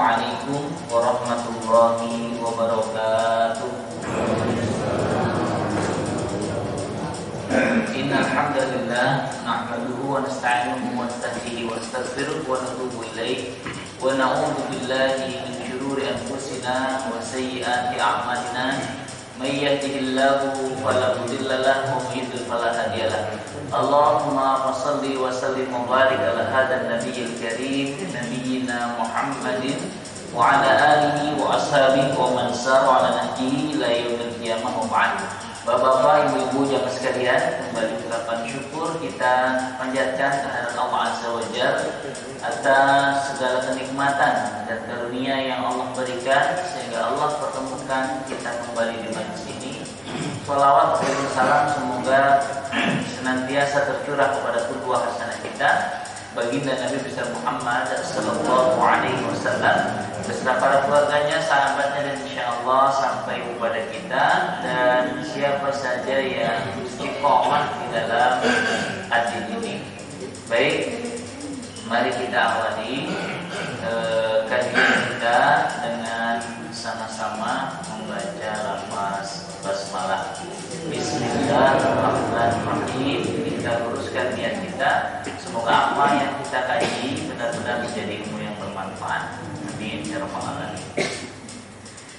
Assalamualaikum warahmatullahi wabarakatuh. Innal hamdalillah nahmaduhu wa nasta'inuhu wa nasta'dihi wa nastaghfiruh wa natubu ilaih wa na'udzu billahi min shururi anfusina wa sayyiati a'malina. May yahdihillahu fala mudilla lahu wa may yudlil fala hadiya lahu. Allahumma shalli wa sallim wa barik ala hadzal nabiyil karim nabiyyina Muhammadin wa ala alihi wa ashabihi wa man sara ala nahjihi ila yaumil qiyamah wa ba'd. Bapak-bapak, ibu-ibu jamaah sekalian, kembali ucapan syukur kita panjatkan kehadirat Allah Azza wa Jalla atas segala kenikmatan dan karunia yang Allah berikan sehingga Allah pertemukan kita kembali di majlis ini. Shalawat dan salam semoga senantiasa tercurah kepada qudwah hasanah kita, baginda Nabi besar Muhammad sallallahu alaihi wasallam beserta para keluarganya, sahabatnya, dan insyaallah sampai kepada kita dan siapa saja yang istiqomah di dalam ad-din ini. Baik, mari kita awali kajian kita dengan sama-sama membaca lafaz basmalah. Bismillahirrahmanirrahim. Kita luruskan niat kita. Semoga apa yang kita kaji benar-benar menjadi ilmu yang bermanfaat. Amin ya rabbal alamin.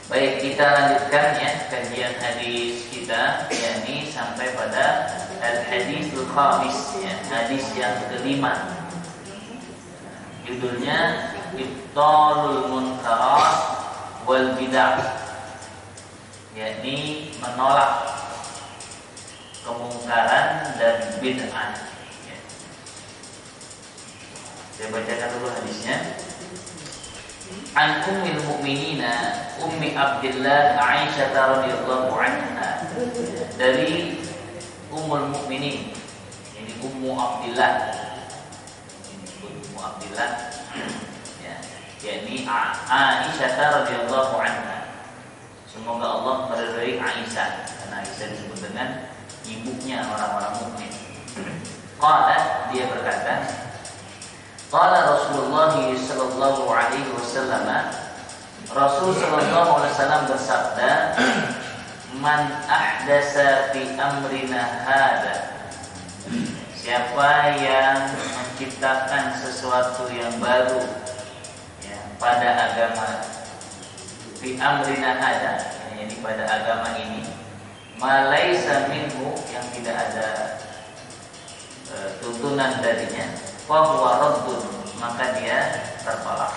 Baik, kita lanjutkan ya kajian hadis kita, yakni sampai pada al-hadisul khamis ya, hadis yang kelima. Judulnya Ibtalul Munkarat wal Bid'ah, yakni menolak kemungkaran dan bid'ah. Ya. Saya bacakan dulu hadisnya. An ummil mu'minina Ummi Abdillah Aisyah radhiyallahu anha, dari Ummul Mukminin, ini Ummu Abdillah, Ummu Abdillah ya, yakni Aisyah radhiyallahu anha. Semoga Allah meridai Aisyah, karena Aisyah disebut dengan ibunya orang-orang mukmin. Qala, dia berkata, qala Rasulullah sallallahu alaihi wasallam, Rasul sallallahu alaihi wasallam bersabda, man ahdasa fi amrina hada, siapa yang menciptakan sesuatu yang baru ya, pada agama, fi amrina hada, yani pada agama ini, malaisa minhu, yang tidak ada tuntunan darinya, fahuwa raddun, maka dia tertolak.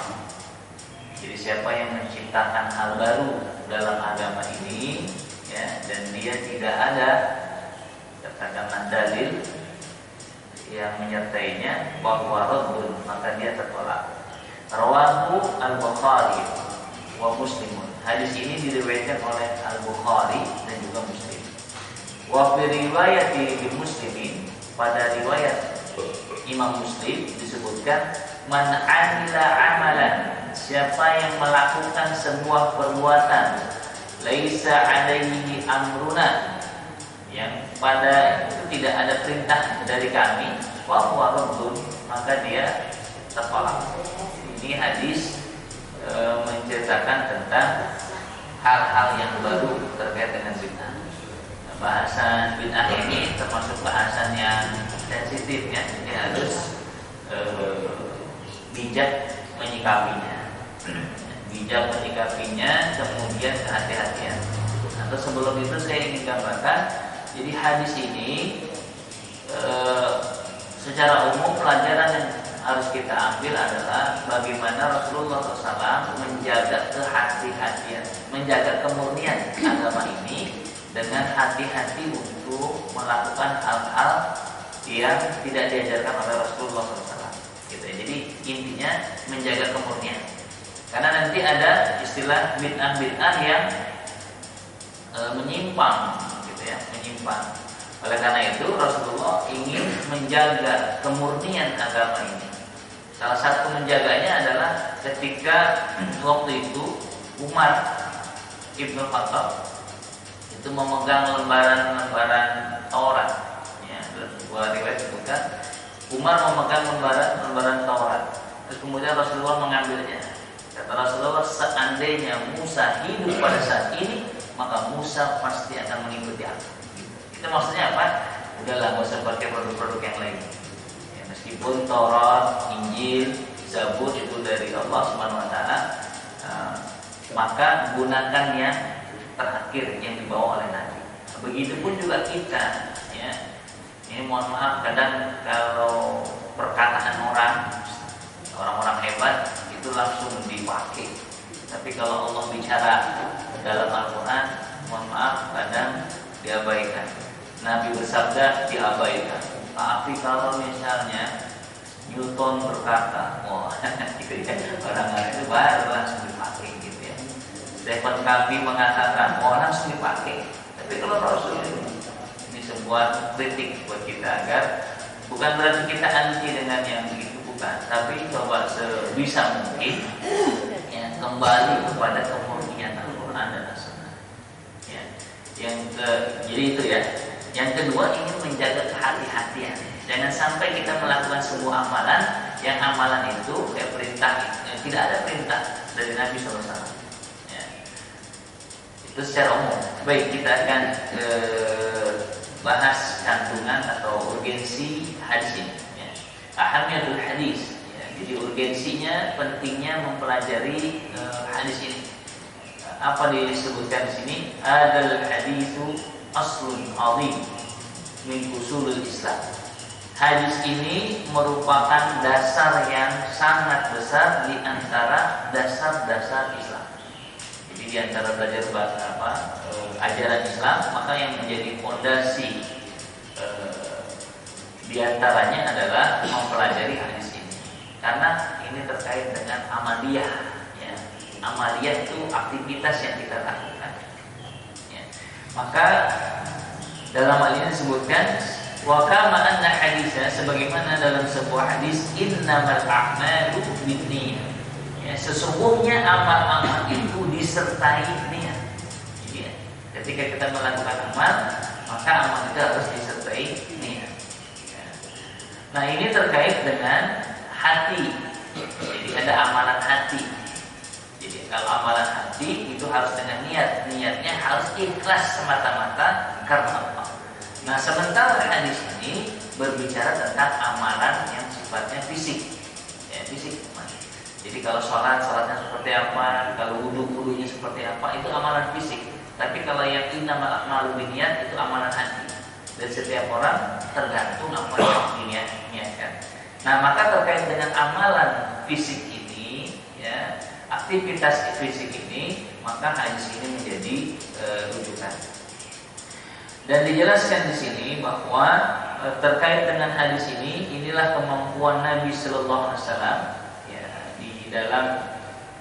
Jadi siapa yang menciptakan hal baru dalam agama ini ya, dan dia tidak ada katakanlah dalil yang menyertainya, fahuwa raddun, maka dia tertolak. Rawahu al-Bukhari wa Muslimun. Hadis ini diriwayatkan oleh Al-Bukhari dan juga Muslim. Wa fi riwayati Muslimin, pada riwayat Imam Muslim disebutkan, man amila amalan, siapa yang melakukan sebuah perbuatan, laisa alaihi amruna, yang pada itu tidak ada perintah dari kami, wa huwa raddun, maka dia tertolak. Ini hadis menceritakan tentang hal-hal yang baru terkait dengan bid'ah. Bahasan bid'ah ini termasuk bahasan yang sensitif ya, jadi harus bijak menyikapinya, kemudian kehati-hatian. Atau sebelum itu saya ingin gambarkan, jadi hadis ini secara umum pelajaran yang harus kita ambil adalah bagaimana Rasulullah SAW menjaga kehati-hatian, menjaga kemurnian agama ini dengan hati-hati untuk melakukan hal-hal yang tidak diajarkan oleh Rasulullah SAW. Gitu ya. Jadi intinya menjaga kemurnian. Karena nanti ada istilah bid'ah-bid'ah yang menyimpang, gitu ya, menyimpang. Oleh karena itu Rasulullah ingin menjaga kemurnian agama ini. Salah satu menjaganya adalah ketika waktu itu Umar Ibn Khattab itu memegang lembaran-lembaran Taurat. Ya, dalam sebuah riwayat disebutkan Umar memegang lembaran Taurat. Terus kemudian Rasulullah mengambilnya. Kata Rasulullah, seandainya Musa hidup pada saat ini, maka Musa pasti akan mengikuti aku. Itu maksudnya apa? Udahlah, nggak usah pakai produk-produk yang lain. Ya, meskipun Taurat, Injil, Zabur itu dari Allah Subhanahu Wa Taala, maka gunakan yang terakhir yang dibawa oleh Nabi. Begitupun juga kita, ya. Ini mohon maaf, kadang kalau perkataan orang-orang hebat itu langsung dipakai. Tapi kalau Allah bicara dalam Al-Quran, mohon maaf, kadang diabaikan. Nabi bersabda diabaikan. Tapi kalau misalnya Newton berkata, wah, gitu ya, orang-orang itu baru langsung dipakai gitu ya. Stephen Covey mengatakan, langsung dipakai. Tapi kalau Rasul ini sebuah kritik buat kita, agar bukan berarti kita anti dengan yang begitu, bukan, tapi coba sebisa mungkin ya, kembali kepada kemurnian Al-Quran dan As-Sunnah. Ya. Jadi itu ya. Yang kedua, ingin menjaga kehati-hatian. Jangan sampai kita melakukan sebuah amalan yang amalan itu tidak ada perintah dari Nabi SAW. Ya. Itu secara umum. Baik, kita akan bahas kandungan atau urgensi hadis ini. Ya. Ahamiyatul hadis. Ya. Jadi urgensinya, pentingnya mempelajari hadis ini. Apa disebutkan di sini? Adal haditsu aslun azim min usulul Islam. Hadis ini merupakan dasar yang sangat besar di antara dasar-dasar Islam. Jadi di antara belajar ajaran Islam, maka yang menjadi fondasi di antaranya adalah mempelajari hadis ini. Karena ini terkait dengan amaliyah, ya. Amaliyah itu aktivitas yang kita lakukan. Ya. Maka dalam hal ini disebutkan wa kama anna hadisnya, sebagaimana dalam sebuah hadis, innamal a'malu binniyah. Ya, sesungguhnya amal-amal itu disertai niat. Jadi, ketika kita melakukan amal, maka amal itu harus disertai niat. Ya. Nah, ini terkait dengan hati. Jadi ada amalan hati. Jadi kalau amalan hati itu harus dengan niat. Niatnya harus ikhlas semata-mata karena Allah. Nah, sementara hadis ini berbicara tentang amalan yang sifatnya fisik, ya, fisik. Jadi kalau sholatnya seperti apa, kalau wudunya seperti apa, itu amalan fisik. Tapi kalau yang innamal a'malu binniyat itu amalan hati. Dan setiap orang tergantung apa yang diniatkan. Nah, maka terkait dengan amalan fisik ini, ya, aktivitas fisik ini, maka hadis ini menjadi rujukan. Dan dijelaskan di sini bahwa terkait dengan hadis ini, inilah kemampuan Nabi Sallallahu Alaihi Wasallam ya, di dalam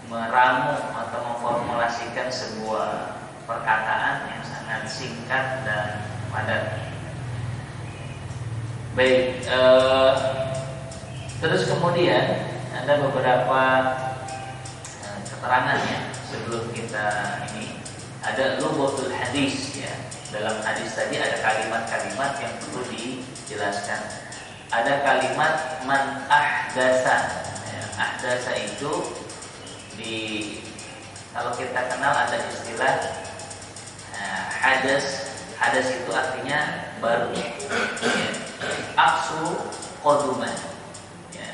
meramu atau memformulasikan sebuah perkataan yang sangat singkat dan padat. Baik, terus kemudian ada beberapa keterangan ya sebelum kita ini. Ada lughatul hadis ya. Dalam hadis tadi ada kalimat-kalimat yang perlu dijelaskan. Ada kalimat man ahdasa. Ya, ahdasa itu kalau kita kenal ada istilah hadas. Hadas itu artinya baru. Ya. Aksu qaduman. Ya.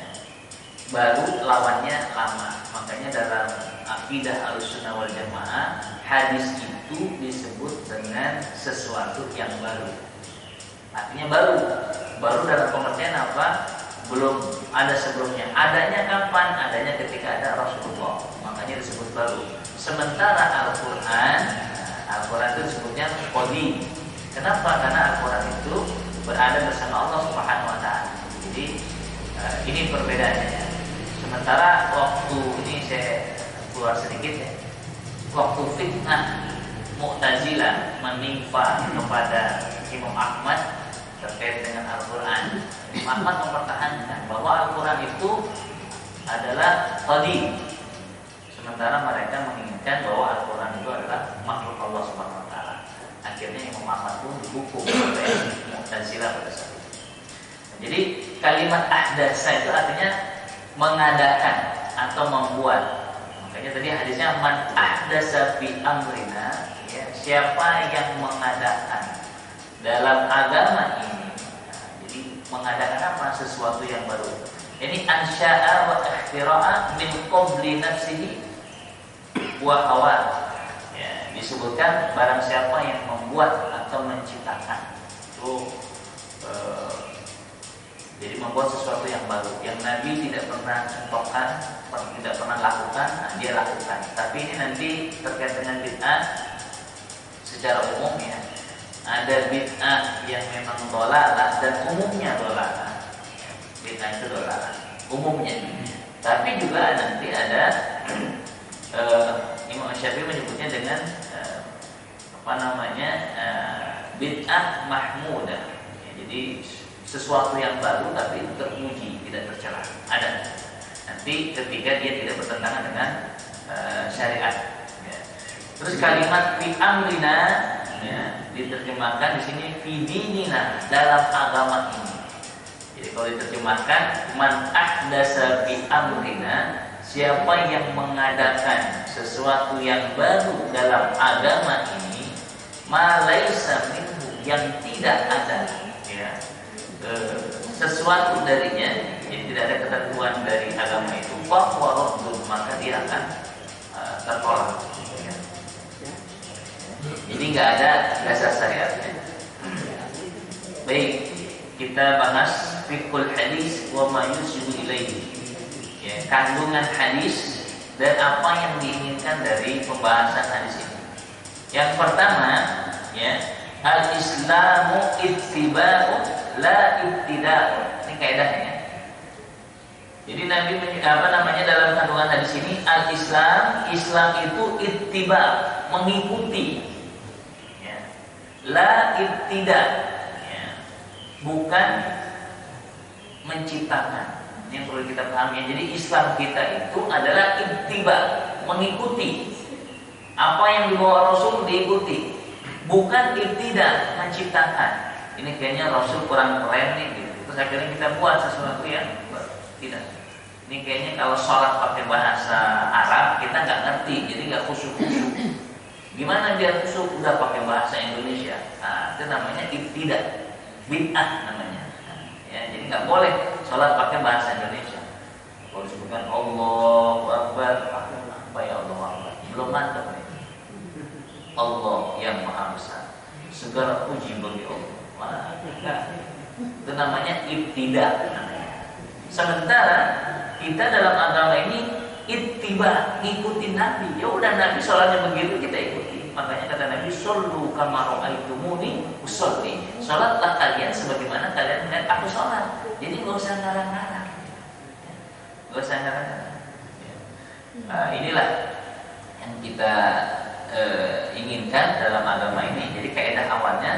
Baru lawannya lama. Makanya dalam akidah Ahlussunnah wal Jamaah, hadis itu disebut dengan sesuatu yang baru. Artinya baru dalam pengertian apa? Belum ada sebelumnya. Adanya kapan? Adanya ketika ada Rasulullah. Makanya disebut baru. Sementara Al-Quran itu disebutnya qadim. Kenapa? Karena Al-Quran itu berada bersama Allah Subhanahu Wa Taala. Jadi ini perbedaannya. Sementara waktu ini saya keluar sedikit ya. Waktu fitnah Mu'tazilah menimpa kepada Imam Ahmad terkait dengan Al-Quran, Imam Ahmad mempertahankan bahwa Al-Quran itu adalah qadim. Sementara mereka menginginkan bahwa Al-Quran itu adalah makhluk Allah Subhanahu Wa Taala. Akhirnya Imam Ahmad pun dihukum oleh Mu'tazilah pada saat itu. Jadi kalimat ahdasa itu artinya mengadakan atau membuat. Makanya Ya, tadi hadisnya man ahdasa fi amrina, ya, siapa yang mengadakan dalam agama ini. Nah, jadi mengadakan apa? Sesuatu yang baru. Ini ansya'a wa ikhtira'a min qabli nafsihi wa hawa. Ya, disebutkan barang siapa yang membuat atau menciptakan itu jadi membuat sesuatu yang baru yang Nabi tidak pernah contohkan, tidak pernah lakukan, nah, dia lakukan. Tapi ini nanti terkait dengan bid'ah secara umum ya. Ada bid'ah yang memang dhalalah dan umumnya dhalalah. Bid'ah itu dhalalah umumnya. Tapi juga nanti ada Imam Syafi'i menyebutnya dengan bid'ah mahmudah. Ya, jadi sesuatu yang baru tapi terpuji, tidak tercela. Ada. Nanti ketika dia tidak bertentangan dengan syariat. Ya. Terus kalimat fi amrina, ya, diterjemahkan di sini fi dinina, dalam agama ini. Jadi kalau diterjemahkan man ahdasa fi amrina, siapa yang mengadakan sesuatu yang baru dalam agama ini, ma laisa minhu, yang tidak ada, ya, sesuatu darinya, yang tidak ada ketentuan dari agama itu, fa waradun, maka dia akan tertolak. Ya. Jadi nggak ada dasar syariatnya. Baik, kita bahas fiqhul hadis wa ma yusibu ilaihi. Ya, kandungan hadis dan apa yang diinginkan dari pembahasan hadis ini. Yang pertama, ya, al-islamu ittiba'u la ibtida'u. Ini kaidahnya. Jadi Nabi dalam kandungan hadis ini, Islam itu ittiba, mengikuti. Ya. La ibtida', ya, bukan menciptakan. Yang perlu kita pahami. Jadi Islam kita itu adalah ittiba, mengikuti. Apa yang dibawa Rasul diikuti, bukan ibtida, menciptakan. Ini kayaknya Rasul kurang keren nih gitu. Terus akhirnya kita buat sesuatu yang tidak. Ini kayaknya kalau sholat pakai bahasa Arab kita nggak ngerti, jadi nggak khusyuk-khusyuk. Gimana biar khusyuk? Udah pakai bahasa Indonesia. Nah, itu namanya ibtida, bid'ah namanya. Ya, jadi nggak boleh sholat pakai bahasa Indonesia. Kalau disebutkan Allahu Akbar, apa ya Allah Akbar? Belum mantap nih. Allah yang Maha Besar, segala puji bagi Allah. Wah, itu namanya ibtida. Sementara kita dalam agama ini ittiba, ngikutin Nabi. Ya udah, Nabi sholatnya begitu, kita ikuti. Makanya kata Nabi, shollu kama ra'aitumuni usolli. Sholatlah kalian sebagaimana kalian melihat aku sholat. Jadi nggak usah ngarang-ngarang. Nggak usah ngarang-ngarang. Inilah yang kita inginkan dalam agama ini. Jadi kaidah awalnya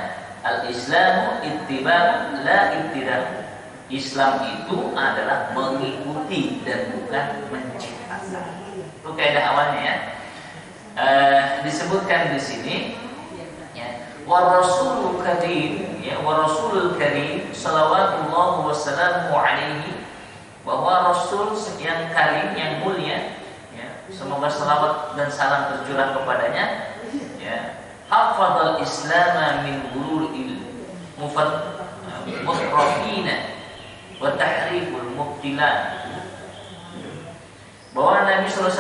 al-islamu ittiba'u la ibtida'. Islam itu adalah mengikuti dan bukan menciptakan. Itu kaidah awalnya ya. Disebutkan di sini ya, wa rasulul karim, ya, wa rasulul karim salawatullah wassalamu alaihi, bahwa Rasul yang karim, yang mulia, ya, semoga salawat dan salam tercurah kepadanya, ya, hafadzal Islam min ghururil mufarrafina wa tahriful mubtilan. Bahwa Nabi SAW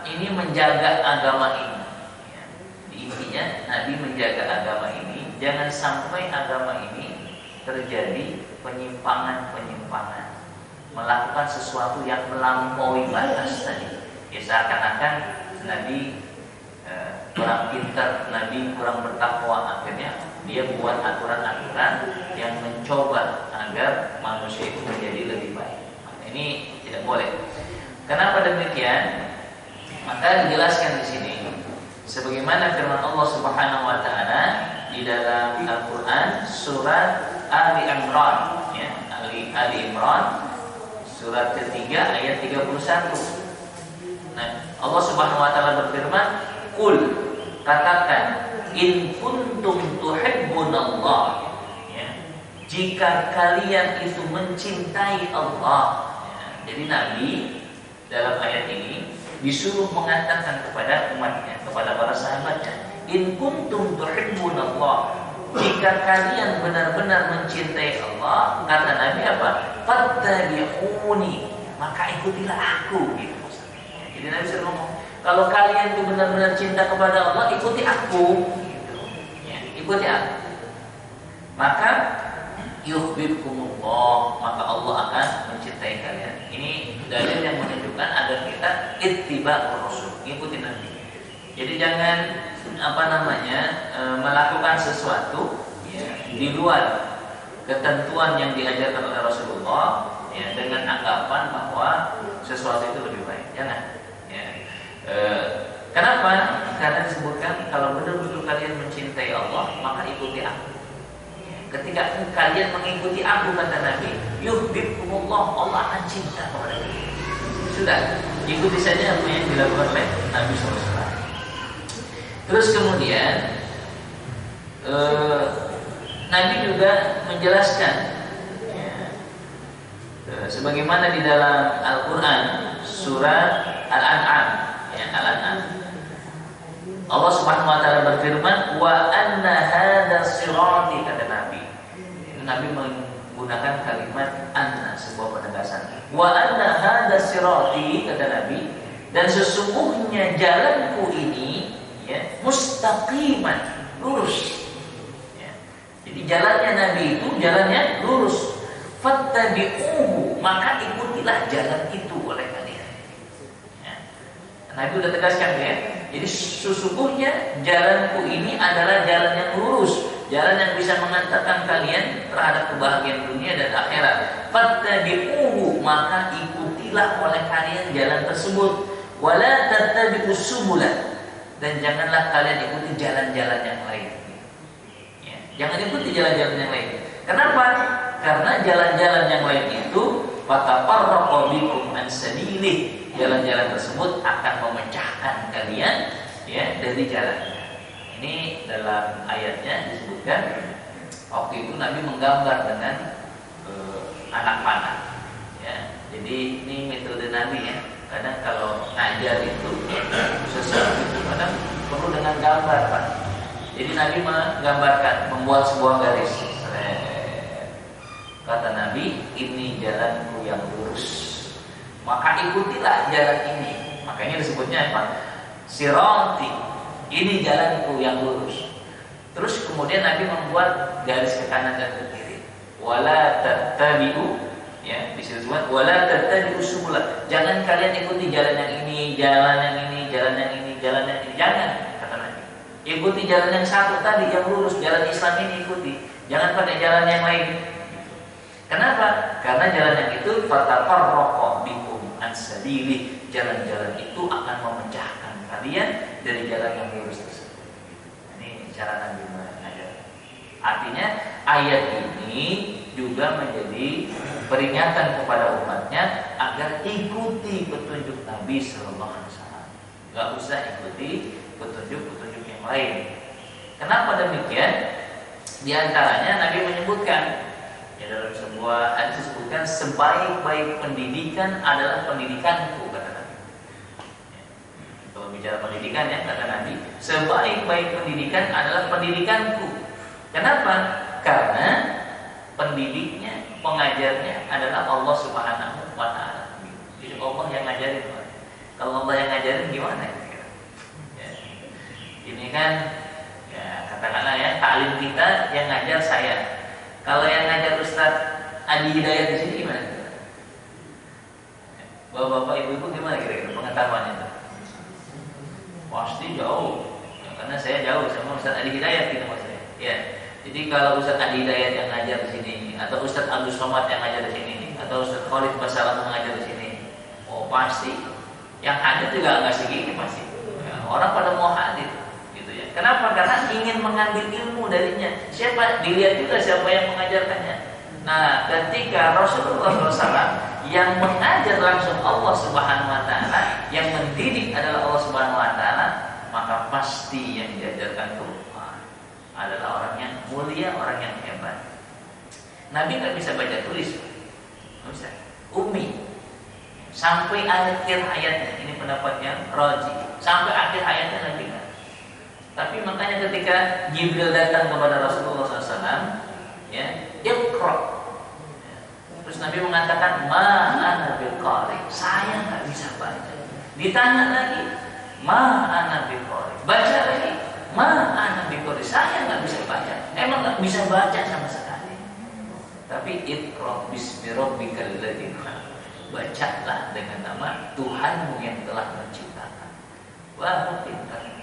ini menjaga agama ini, ya. Intinya Nabi menjaga agama ini, jangan sampai agama ini terjadi penyimpangan-penyimpangan, melakukan sesuatu yang melampaui batas tadi. Ya, seakan-akan Nabi kurang pintar, Nabi kurang bertakwa, akhirnya dia buat aturan-aturan yang mencoba agar manusia itu menjadi lebih baik. Ini tidak boleh. Kenapa demikian? Maka dijelaskan di sini sebagaimana firman Allah Subhanahu wa taala di dalam Al-Qur'an surat Ali Imran, ya, Ali Imran surat ketiga ayat 31. Nah, Allah Subhanahu wa taala berfirman, "Qul," katakan, "in kuntum tuhibbunallah," ya, jika kalian itu mencintai Allah. Ya, jadi Nabi dalam ayat ini disuruh mengatakan kepada umatnya, kepada para sahabatnya, in kuntum tuhibbunallah, jika kalian benar-benar mencintai Allah, kata Nabi apa? Fattabi'uni, maka ikutilah aku, gitu. Jadi Nabi sering ngomong, kalau kalian itu benar-benar cinta kepada Allah, ikuti aku, gitu. Ya, ikuti aku. Maka yuhibbukumullah, maka Allah akan mencintai kalian. Ini dalil yang menunjukkan agar kita ittiba'ur rasul, ikuti Nabi. Jadi jangan melakukan sesuatu ya, di luar ketentuan yang diajarkan oleh Rasulullah ya, dengan anggapan bahwa sesuatu itu lebih baik. Jangan. Ya. Kenapa? Karena disebutkan kalau benar-benar kalian mencintai Allah, maka ikuti aku. Ketika kalian mengikuti aku, kata Nabi, yuhibbukumullah, Allah akan cinta kepada kalian. Sudah, ikuti saja apa yang dilakukan oleh Nabi SAW. Terus kemudian Nabi juga menjelaskan ya, sebagaimana di dalam Al-Quran surat Al-An'am ya, Al-An'am, Allah Subhanahu wa taala berfirman, wa anna hadza sirati, kata Nabi. Nabi menggunakan kalimat anna, sebuah penegasan. Wa anna hadza sirati, kata Nabi, dan sesungguhnya jalanku ini ya, mustaqiman, lurus. Ya. Jadi jalannya Nabi itu jalannya lurus. Fattabi'uhu, maka ikutilah jalan itu oleh kalian. Ya. Nabi sudah tegaskan ya. Jadi sesungguhnya jalanku ini adalah jalan yang lurus, jalan yang bisa mengantarkan kalian terhadap kebahagiaan dunia dan akhirat. Fattabi'uhu, maka ikutilah oleh kalian jalan tersebut. Wala tattabi'us subula, dan janganlah kalian ikuti jalan-jalan yang lain. Ya, jangan ikuti jalan-jalan yang lain. Kenapa? Karena jalan-jalan yang lain itu fatafarraqu bikum an sabilih. Jalan-jalan tersebut akan memecahkan kalian ya dari jalannya. Ini dalam ayatnya disebutkan waktu itu Nabi menggambar dengan anak panah. Ya, jadi ini metode Nabi ya. Kadang kalau ngajar itu sesuatu itu kadang perlu dengan gambar, Pak. Jadi Nabi menggambarkan, membuat sebuah garis. Kata Nabi, ini jalanku yang lurus, maka ikutilah jalan ini. Makanya disebutnya apa? Sirati, ini jalanku yang lurus. Terus kemudian Nabi membuat garis ke kanan dan ke kiri. Wala tattabi'u, ya, disebut wala tattabi'us subula. Jangan kalian ikuti jalan yang ini, jalan yang ini, jalan yang ini, jalan yang ini. Jangan, kata Nabi. Ikuti jalan yang satu tadi, yang lurus, jalan Islam ini ikuti. Jangan pakai jalan yang lain. Kenapa? Karena jalan yang itu fatafarraqu bikum an sabilih. Jalan-jalan itu akan memecahkan kalian dari jalan yang lurus tersebut. Ini cara Nabi mengajar. Artinya ayat ini juga menjadi peringatan kepada umatnya agar ikuti petunjuk Nabi Sallallahu Alaihi Wasallam. Gak usah ikuti petunjuk-petunjuk yang lain. Kenapa demikian? Di antaranya Nabi menyebutkan ya, dalam sebuah hadis disebutkan sebaik-baik pendidikan adalah pendidikanku, kata Nabi. Ya. Kalau bicara pendidikan ya, kata Nabi, sebaik-baik pendidikan adalah pendidikanku. Kenapa? Karena pendidiknya, pengajarnya adalah Allah Subhanahu wa taala. Jadi Allah yang ngajarin. Kalau Allah yang ngajarin gimana ya? Ini kan ya katakanlah ya, taklim kita yang ngajar saya. Kalau yang ngajar Ustaz Adi Hidayat di sini gimana? Bapak-bapak, ibu-ibu gimana kira-kira pengetahuannya itu? Pasti jauh, ya, karena saya jauh sama Ustaz Adi Hidayat gitu maksudnya. Ya, jadi kalau Ustaz Adi Hidayat yang ngajar di sini, atau Ustaz Abdul Somad yang ngajar di sini, atau Ustaz Khalid Basalam yang ngajar di sini, oh pasti. Yang hadir juga nggak segini pasti. Ya, orang pada mau hadir. Kenapa? Karena ingin mengambil ilmu darinya. Siapa? Dilihat juga siapa yang mengajarkannya. Nah, ketika Rasulullah SAW yang mengajar langsung Allah Subhanahu Wa Taala, yang mendidik adalah Allah Subhanahu Wa Taala, maka pasti yang diajarkan itu adalah orang yang mulia, orang yang hebat. Nabi nggak bisa baca tulis, nggak bisa. Ummi, sampai akhir hayatnya. Ini pendapatnya rajih, sampai akhir hayatnya Nabi enggak. Tapi makanya ketika Jibril datang kepada Rasulullah SAW, ya, Iqra. Terus Nabi mengatakan, ma ana biqari, saya nggak bisa baca. Ditanya lagi, ma ana biqari, baca lagi, ma ana biqari, saya nggak bisa baca. Emang nggak bisa baca sama sekali. Tapi Iqra bismi rabbikal ladzi khalaq, bacalah dengan nama Tuhanmu yang telah menciptakan. Wah, pintar.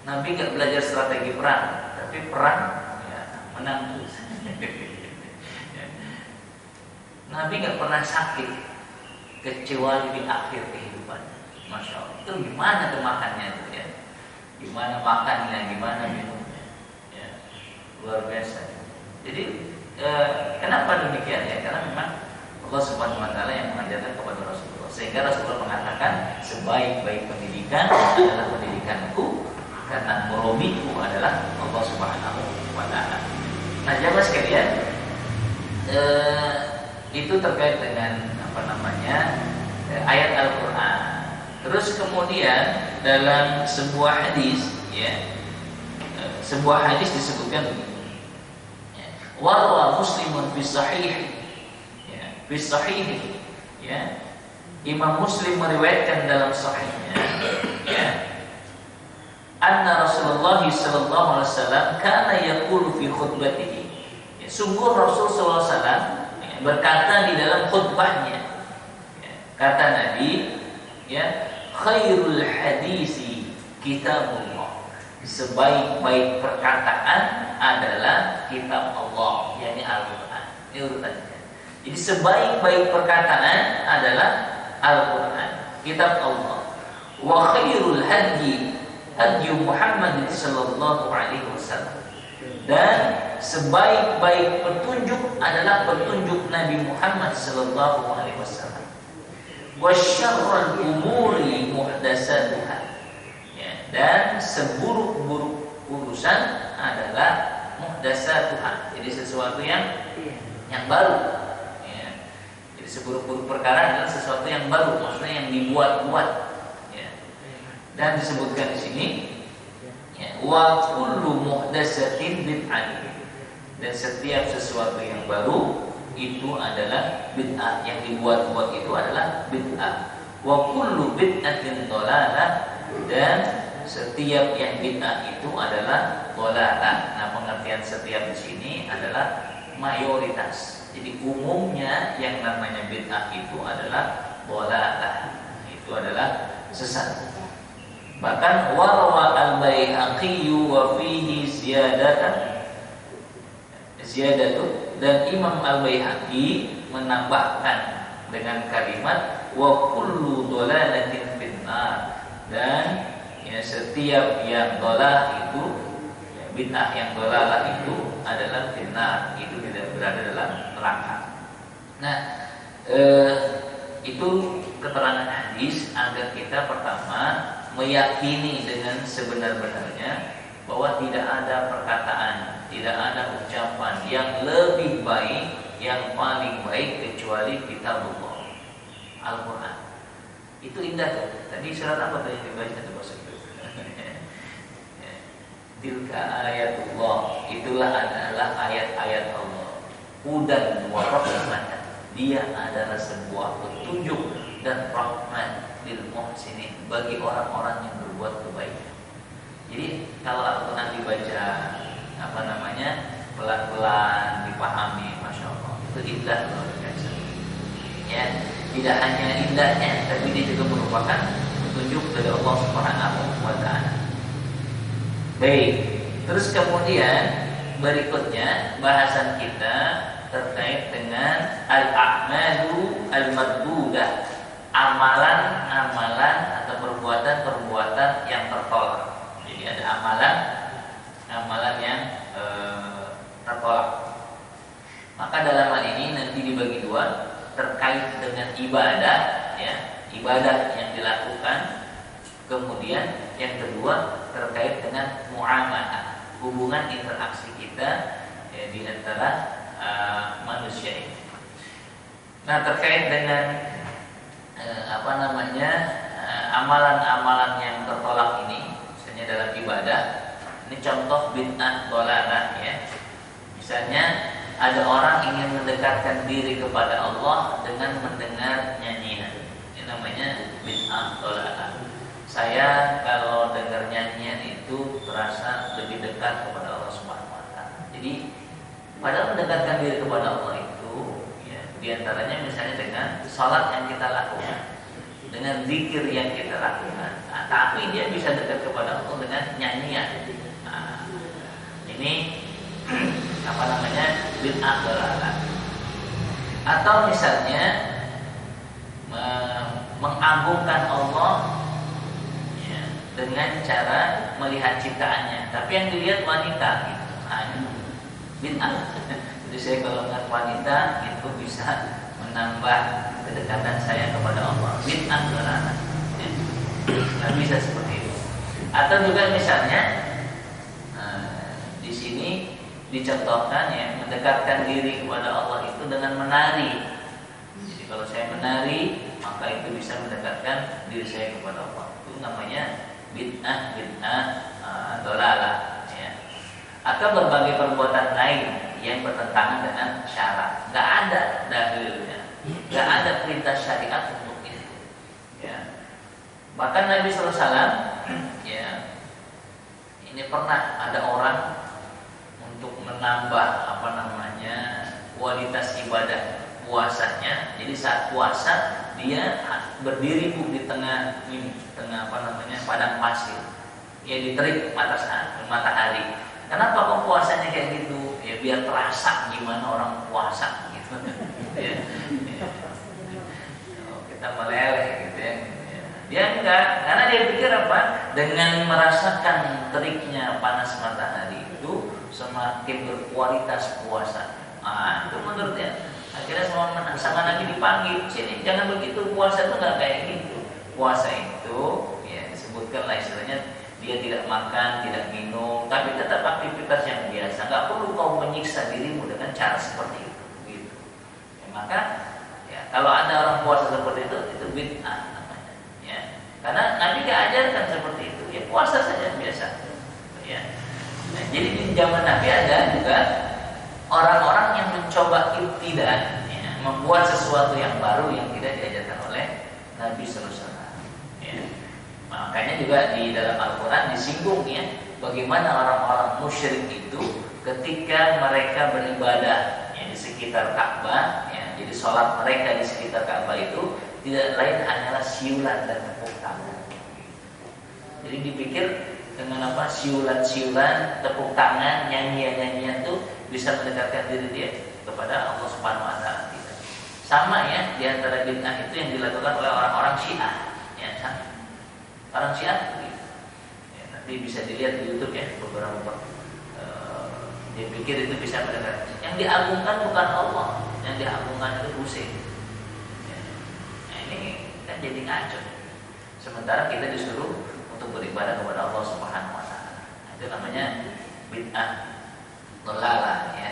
Nabi nggak belajar strategi perang, tapi perang ya, menang terus. Nabi nggak pernah sakit kecuali di akhir kehidupan. Masya Allah. Itu gimana tuh makannya itu ya? Gimana makannya, gimana minumnya? Ya, luar biasa. Jadi kenapa demikian ya? Karena memang Allah Subhanahu Wa Taala yang mengajarkan kepada Rasulullah, sehingga Rasulullah mengatakan sebaik-baik pendidikan adalah pendidikanku, karena murabiku adalah Allah Subhanahu Wa Taala. Nah, jamaah sekalian, itu terkait dengan ayat Al-Quran. Terus kemudian dalam sebuah hadis, ya, sebuah hadis disebutkan begini. Warwa Muslimun fi sahih, ya, fi sahih, ya. Imam Muslim meriwayatkan dalam sahihnya, ya, anna Rasulullah sallallahu alaihi wasallam kana yaqulu fi khutbatihi. Ya, sungguh Rasul sallallahu alaihi wasallam berkata di dalam khutbahnya, ya, kata Nabi, ya, khairul hadisi kitabullah, sebaik-baik perkataan adalah kitab Allah, yakni Al-Quran. Ini urutannya. Jadi sebaik-baik perkataan adalah Al-Quran, kitab Allah. Wa khairul hadi Muhammad sallallahu alaihi wasallam, dan sebaik-baik petunjuk adalah petunjuk Nabi Muhammad sallallahu alaihi wasallam. Wasyarrul umuri muhdatsatuha, ya, dan seburuk-buruk urusan adalah muhdatsatuha. Jadi sesuatu yang baru, ya. Jadi seburuk-buruk perkara adalah sesuatu yang baru, maksudnya yang dibuat-buat, ya. Dan disebutkan di sini, ya, wa kullu muhdatsatin bid'ah, dan setiap sesuatu yang baru itu adalah bid'ah, yang dibuat-buat itu adalah bid'ah. Wa kullu bid'atin dhalalah, dan setiap yang bid'ah itu adalah dhalalah. Nah, pengertian setiap di sini adalah mayoritas. Jadi umumnya yang namanya bid'ah itu adalah dhalalah, itu adalah sesat. Bahkan warwa al-Baihaqi wa fihi ziyadatu, dan Imam Al-Baihaqi menambahkan dengan kalimat wa kullu dhalalatin finnar, dan ya, setiap yang dhalah itu, ya, bid'ah yang dhalalah itu adalah finnar, itu tidak berada dalam neraka. Nah, itu keterangan hadis agar kita pertama meyakini dengan sebenar-benarnya bahwa tidak ada perkataan, tidak ada ucapan yang lebih baik, yang paling baik kecuali kitabullah, Al-Quran. Itu indah tuh. Tadi surat apa tadi yang dibaca tuh bahasa itu? Tilka ayatullah, itulah adalah ayat-ayat Allah. Hudan wa rahmatan, dia adalah sebuah petunjuk dan rahmat lil muhsinin, bagi orang-orang yang berbuat kebaikan. Jadi kalau Al-Quran dibaca pelan-pelan dipahami, masya Allah, itu indah luar biasa. Ya, tidak hanya indahnya, tapi dia juga merupakan petunjuk dari Allah Subhanahu Wa Taala. Baik, terus kemudian berikutnya bahasan kita terkait dengan al-a'malu al-mardudah, amalan-amalan atau perbuatan-perbuatan yang tertolak. Jadi ada amalan yang tertolak. Maka dalam hal ini nanti dibagi dua, terkait dengan ibadah, ya, ibadah yang dilakukan. Kemudian yang kedua terkait dengan muamalah, hubungan interaksi kita, ya, di antara manusia ini. Nah, terkait dengan amalan-amalan yang tertolak ini, misalnya dalam ibadah, ini contoh bid'ah dhalalah ya. Misalnya ada orang ingin mendekatkan diri kepada Allah dengan mendengar nyanyian. Ini namanya bid'ah dhalalah. Saya kalau dengar nyanyian itu terasa lebih dekat kepada Allah Subhanahu wa taala. Jadi padahal mendekatkan diri kepada Allah itu ya, diantaranya misalnya dengan salat yang kita lakukan, dengan zikir yang kita lakukan. Nah, tapi dia bisa dekat kepada Allah dengan nyanyian. Nah, ini bid'ah dhalalah. Atau misalnya mengagungkan Allah ya, dengan cara melihat ciptaannya, tapi yang dilihat wanita gitu. Nah, bid'ah. Jadi saya kalau melihat wanita itu bisa menambah kedekatan saya kepada Allah. Bid'ah dhalalah. Ya. Nggak bisa seperti itu. Atau juga misalnya di sini dicontohkan ya, mendekatkan diri kepada Allah itu dengan menari. Jadi kalau saya menari, maka itu bisa mendekatkan diri saya kepada Allah. Itu namanya bid'ah dhalalah ya. Atau berbagai perbuatan lain yang bertentangan dengan syara. Enggak ada dalilnya. Enggak ada perintah syariat untuk itu. Ya. Bahkan Nabi sallallahu alaihi wasallam ya, ini pernah ada orang untuk menambah kualitas ibadah puasanya. Jadi saat puasa dia berdiri di tengah padang pasir. Ya, diterik matahari. Kenapa kok puasanya kayak gitu? Ya biar terasa gimana orang puasa gitu. Ya. Kita meleleh gitu ya. Dia enggak, karena dia pikir apa? Dengan merasakan teriknya panas matahari itu semakin berkualitas puasa. Ah, itu menurutnya. Akhirnya sama Nabi dipanggil, sini jangan begitu, puasa itu enggak kayak gitu. Puasa itu ya disebutkanlah istilahnya dia tidak makan, tidak minum, tapi tetap aktivitas yang biasa. Enggak perlu kau menyiksa dirimu dengan cara seperti itu. Gitu. Ya, maka ya kalau ada orang puasa seperti itu bid'ah. Karena Nabi tidak ajarkan seperti itu. Ya puasa saja biasa. Ya. Nah, jadi di zaman Nabi ada juga orang-orang yang mencoba ibtidah, ya, membuat sesuatu yang baru yang tidak diajarkan oleh Nabi sallallahu alaihi wasallam. Ya. Makanya juga di dalam Al-Quran disinggung ya, bagaimana orang-orang musyrik itu ketika mereka beribadah ya, di sekitar Ka'bah, ya, jadi sholat mereka di sekitar Ka'bah itu tidak lain hanyalah siulan dan tepuk tangan. Jadi dipikir dengan siulan, tepuk tangan, nyanyian itu bisa mendekatkan diri dia kepada Allah Subhanahu wa taala. Sama ya, di antara bid'ah itu yang dilakukan oleh orang-orang Syiah. Ya, sama. Orang Syiah begitu. Ya, nanti bisa dilihat di YouTube ya beberapa dia pikir itu bisa mendekatkan. Yang diagungkan bukan Allah, yang diagungkan itu Husain. Kan jadi ngaco. Sementara kita disuruh untuk beribadah kepada Allah Subhanahu wa taala. Itu namanya bid'ah dhalalah ya,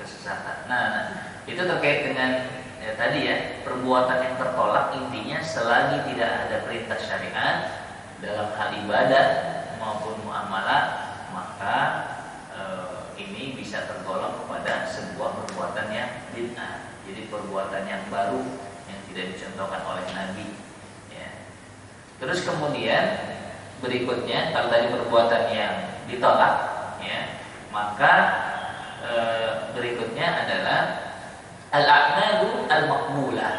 kesesatan. Nah, itu terkait dengan ya, tadi ya, perbuatan yang tertolak. Intinya selagi tidak ada perintah syariat dalam hal ibadah maupun muamalah, maka ini bisa tergolong kepada sebuah perbuatan yang bid'ah. Jadi perbuatan yang baru yang tidak dicontohkan oleh Nabi ya. Terus kemudian berikutnya, kalau tadi perbuatan yang ditolak ya, maka berikutnya adalah al-a'malu al-maqbulah.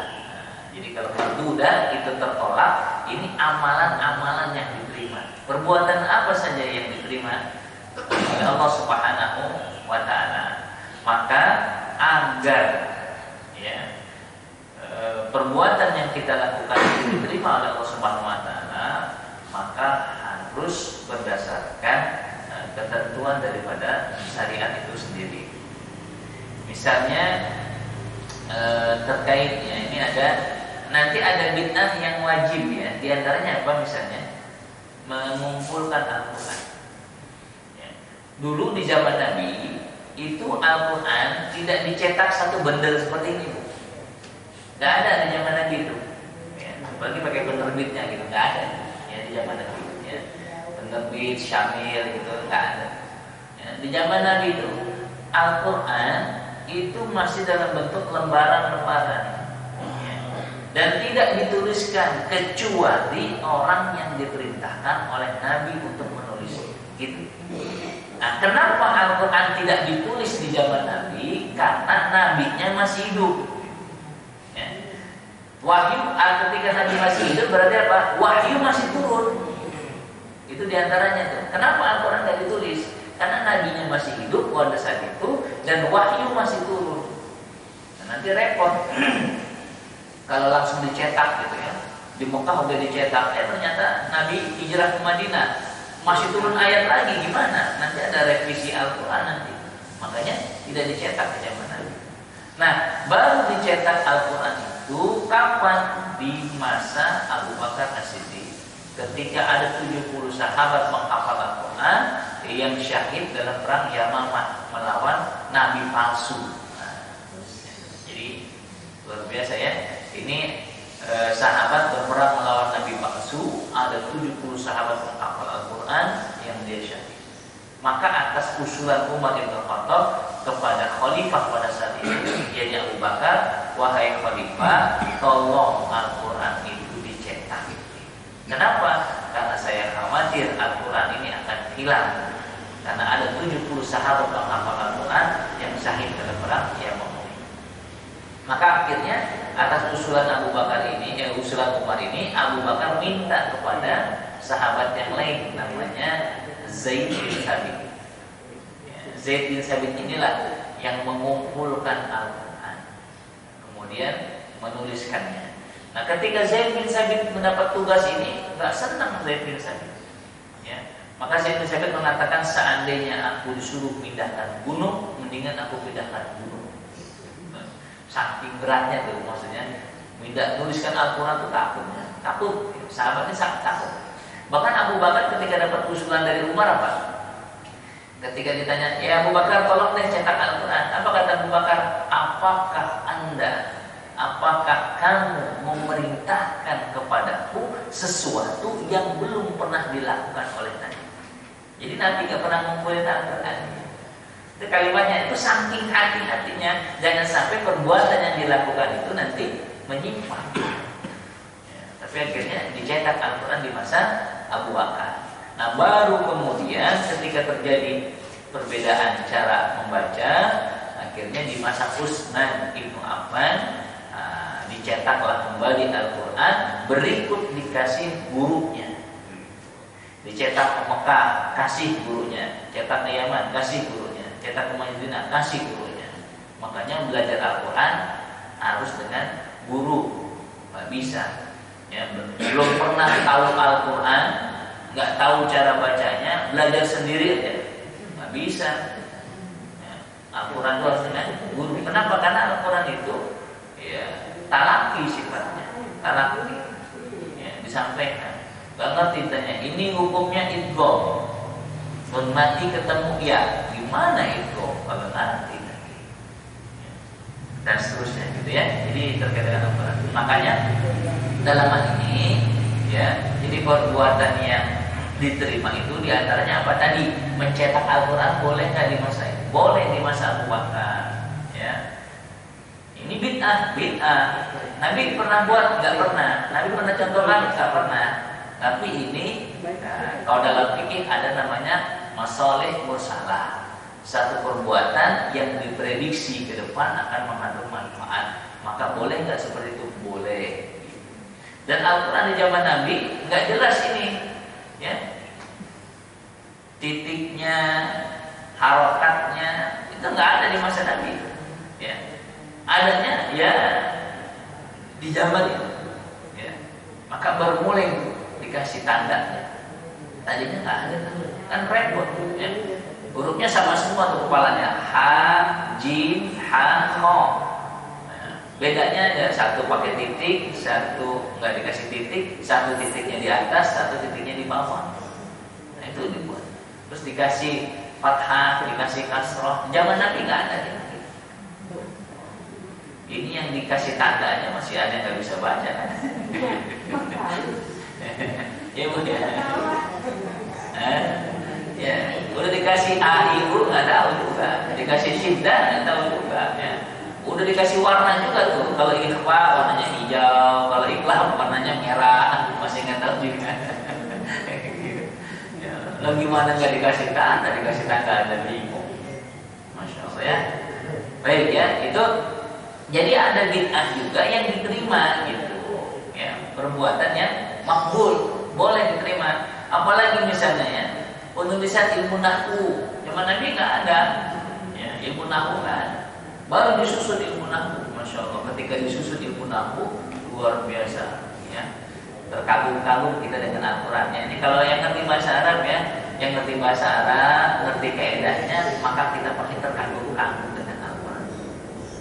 Jadi kalau mardudah itu tertolak, ini amalan-amalan yang diterima. Perbuatan apa saja yang diterima oleh Allah Subhanahu wa taala. Maka agar ya perbuatan yang kita lakukan itu diterima oleh Allah Subhanahu wa taala, maka harus berdasarkan ketentuan daripada syariat itu sendiri. Misalnya terkait ya, ini nanti ada bid'ah yang wajib ya. Di antaranya apa misalnya? Mengumpulkan Al-Qur'an. Ya. Dulu di zaman Nabi itu Al-Qur'an tidak dicetak satu bendel seperti ini, Bu. Gak ada di zaman Nabi itu ya. apalagi pakai penerbitnya gitu, nggak ada ya di zaman Nabi ya. Penerbit Syamil gitu nggak ada ya. Di zaman Nabi itu Al-Quran itu masih dalam bentuk lembaran-lembaran ya. Dan tidak dituliskan kecuali orang yang diperintahkan oleh Nabi untuk menulis gitu. Nah, kenapa Al-Quran tidak ditulis di zaman Nabi? Karena Nabinya masih hidup ya. Wahyu ketika Nabi masih hidup berarti apa? Wahyu masih turun. Itu diantaranya tuh. Kenapa Al-Quran tidak ditulis? Karena Nabinya masih hidup pada saat itu dan wahyu masih turun. Nah, nanti repot kalau langsung dicetak gitu ya. Di Mekah udah dicetak, ternyata Nabi hijrah ke Madinah masih turun ayat lagi, gimana? Nanti ada revisi Al-Quran nanti. Makanya tidak dicetak di zaman Nabi. Nah, baru dicetak Al-Quran itu kapan? Di masa Abu Bakar As-Siddiq. Ketika ada 70 sahabat menghafal Al-Quran yang syahid dalam perang Yamamah melawan Nabi palsu. Nah, jadi luar biasa ya. Ini sahabat berperang melawan Nabi palsu, ada 70 sahabat menghafal Al-Quran yang dia syahid. Maka atas usulan Umar bin Khattab kepada khalifah pada saat itu, yaitu Abu Bakar, wahai khalifah, tolong Al-Quran itu dicetak. Kenapa? Karena saya khawatir Al-Quran ini akan hilang. Karena ada 70 sahabat menghafal Al-Quran yang syahid dalam perang Yamamah. Maka akhirnya atas usulan Abu Bakar ini, usulan Umar ini, Abu Bakar minta kepada sahabat yang lain, namanya Zaid bin Sabit. Zaid bin Sabit inilah yang mengumpulkan Al-Quran, kemudian menuliskannya. Nah, ketika Zaid bin Sabit mendapat tugas ini, nggak senang Zaid bin Sabit. Ya. Maka Zaid bin Sabit mengatakan, seandainya aku disuruh pindahkan gunung, mendingan aku pindahkan gunung. Saking beratnya tuh, maksudnya tuliskan Al-Quran itu takut, sahabatnya sangat takut. Bahkan Abu Bakar ketika dapat usulan dari Umar apa? Ketika ditanya, ya Abu Bakar tolong deh cetak Al-Quran. Apa kata Abu Bakar? Apakah kamu memerintahkan kepadaku sesuatu yang belum pernah dilakukan oleh Nabi? Jadi Nabi gak pernah ngumpulin Al-Quran. Itu kalimatnya itu saking hati-hatinya, jangan sampai perbuatan yang dilakukan itu nanti menyimpang. Ya, tapi akhirnya dicetak Al-Quran di masa Abu Bakar. Nah, baru kemudian ketika terjadi perbedaan cara membaca, akhirnya di masa Utsman Ibnu Affan dicetaklah kembali Al-Quran, berikut dikasih gurunya. Dicetak ke Mekah, kasih gurunya. Cetak ke Yaman, kasih gurunya. Cetak ke Madinah, kasih gurunya. Makanya belajar Al-Quran harus dengan guru. Nggak bisa ya, belum pernah tahu Al-Quran, nggak tahu cara bacanya, belajar sendiri aja nggak bisa ya. Al-Quran itu harus dengan guru. Kenapa? Karena Al-Quran itu ya talaki sifatnya, talaki ya, disampaikan. Gak ngerti tanya, ini hukumnya idgham, mati ketemu ya, gimana idgham kalau nanti dan seterusnya gitu ya. Jadi terkait dengan Al-Quran. Makanya dalam hal ini ya, jadi perbuatan yang diterima itu diantaranya apa tadi? Mencetak Al-Quran boleh nggak di masa itu? Boleh di masa Abu Bakar ya. Ini bid'ah. Nabi pernah buat? Nggak pernah. Nabi pernah contohkan? Nggak pernah. Tapi ini kalau dalam fikih ada namanya masalih mursalah, satu perbuatan yang diprediksi ke depan akan mengandung manfaat. Maka boleh nggak seperti itu? Boleh. Dan Al-Quran di zaman Nabi nggak jelas ini ya, titiknya, harokatnya itu nggak ada di masa Nabi ya. Adanya ya di zaman itu ya. Maka baru mulai dikasih tanda. Tadinya nggak ada kan repot ya. Hurufnya sama semua tuh kepalanya, ha, jim, ha, kho. Nah, bedanya ya satu pakai titik, satu nggak dikasih titik, satu titiknya di atas, satu titiknya di bawah. Nah itu dibuat. Terus dikasih fathah, dikasih kasroh. Zaman Nabi nggak ada. Ini yang dikasih tandanya masih ada yang nggak bisa baca kan? Ya Bu ya. Ya, udah dikasih A ibu nggak tahu juga, dikasih syiddah nggak tahu juga. Ya. Udah dikasih warna juga tuh. Kalau ikhfa warnanya hijau, kalau ikhlas warnanya merah, masih nggak tahu juga. Ya, lo gimana nggak dikasih tanda ada bingung. Masya Allah ya. Baik ya, itu jadi ada bid'ah juga yang diterima gitu. Ya, perbuatan yang makbul, boleh diterima. Apalagi misalnya ya, penulisan ilmu nahwu. Zaman Nabi nggak ada. Ya, ilmu nahwu kan. Baru disusun ilmu nahwu. Masya Allah, ketika disusun ilmu nahwu luar biasa ya. Terkagum-kagum kita dengan Al-Qur'annya. Ini kalau yang ngerti bahasa Arab ya, yang ngerti bahasa Arab, ngerti kaidahnya, maka kita pasti terkagum-kagum dengan Al-Qur'an.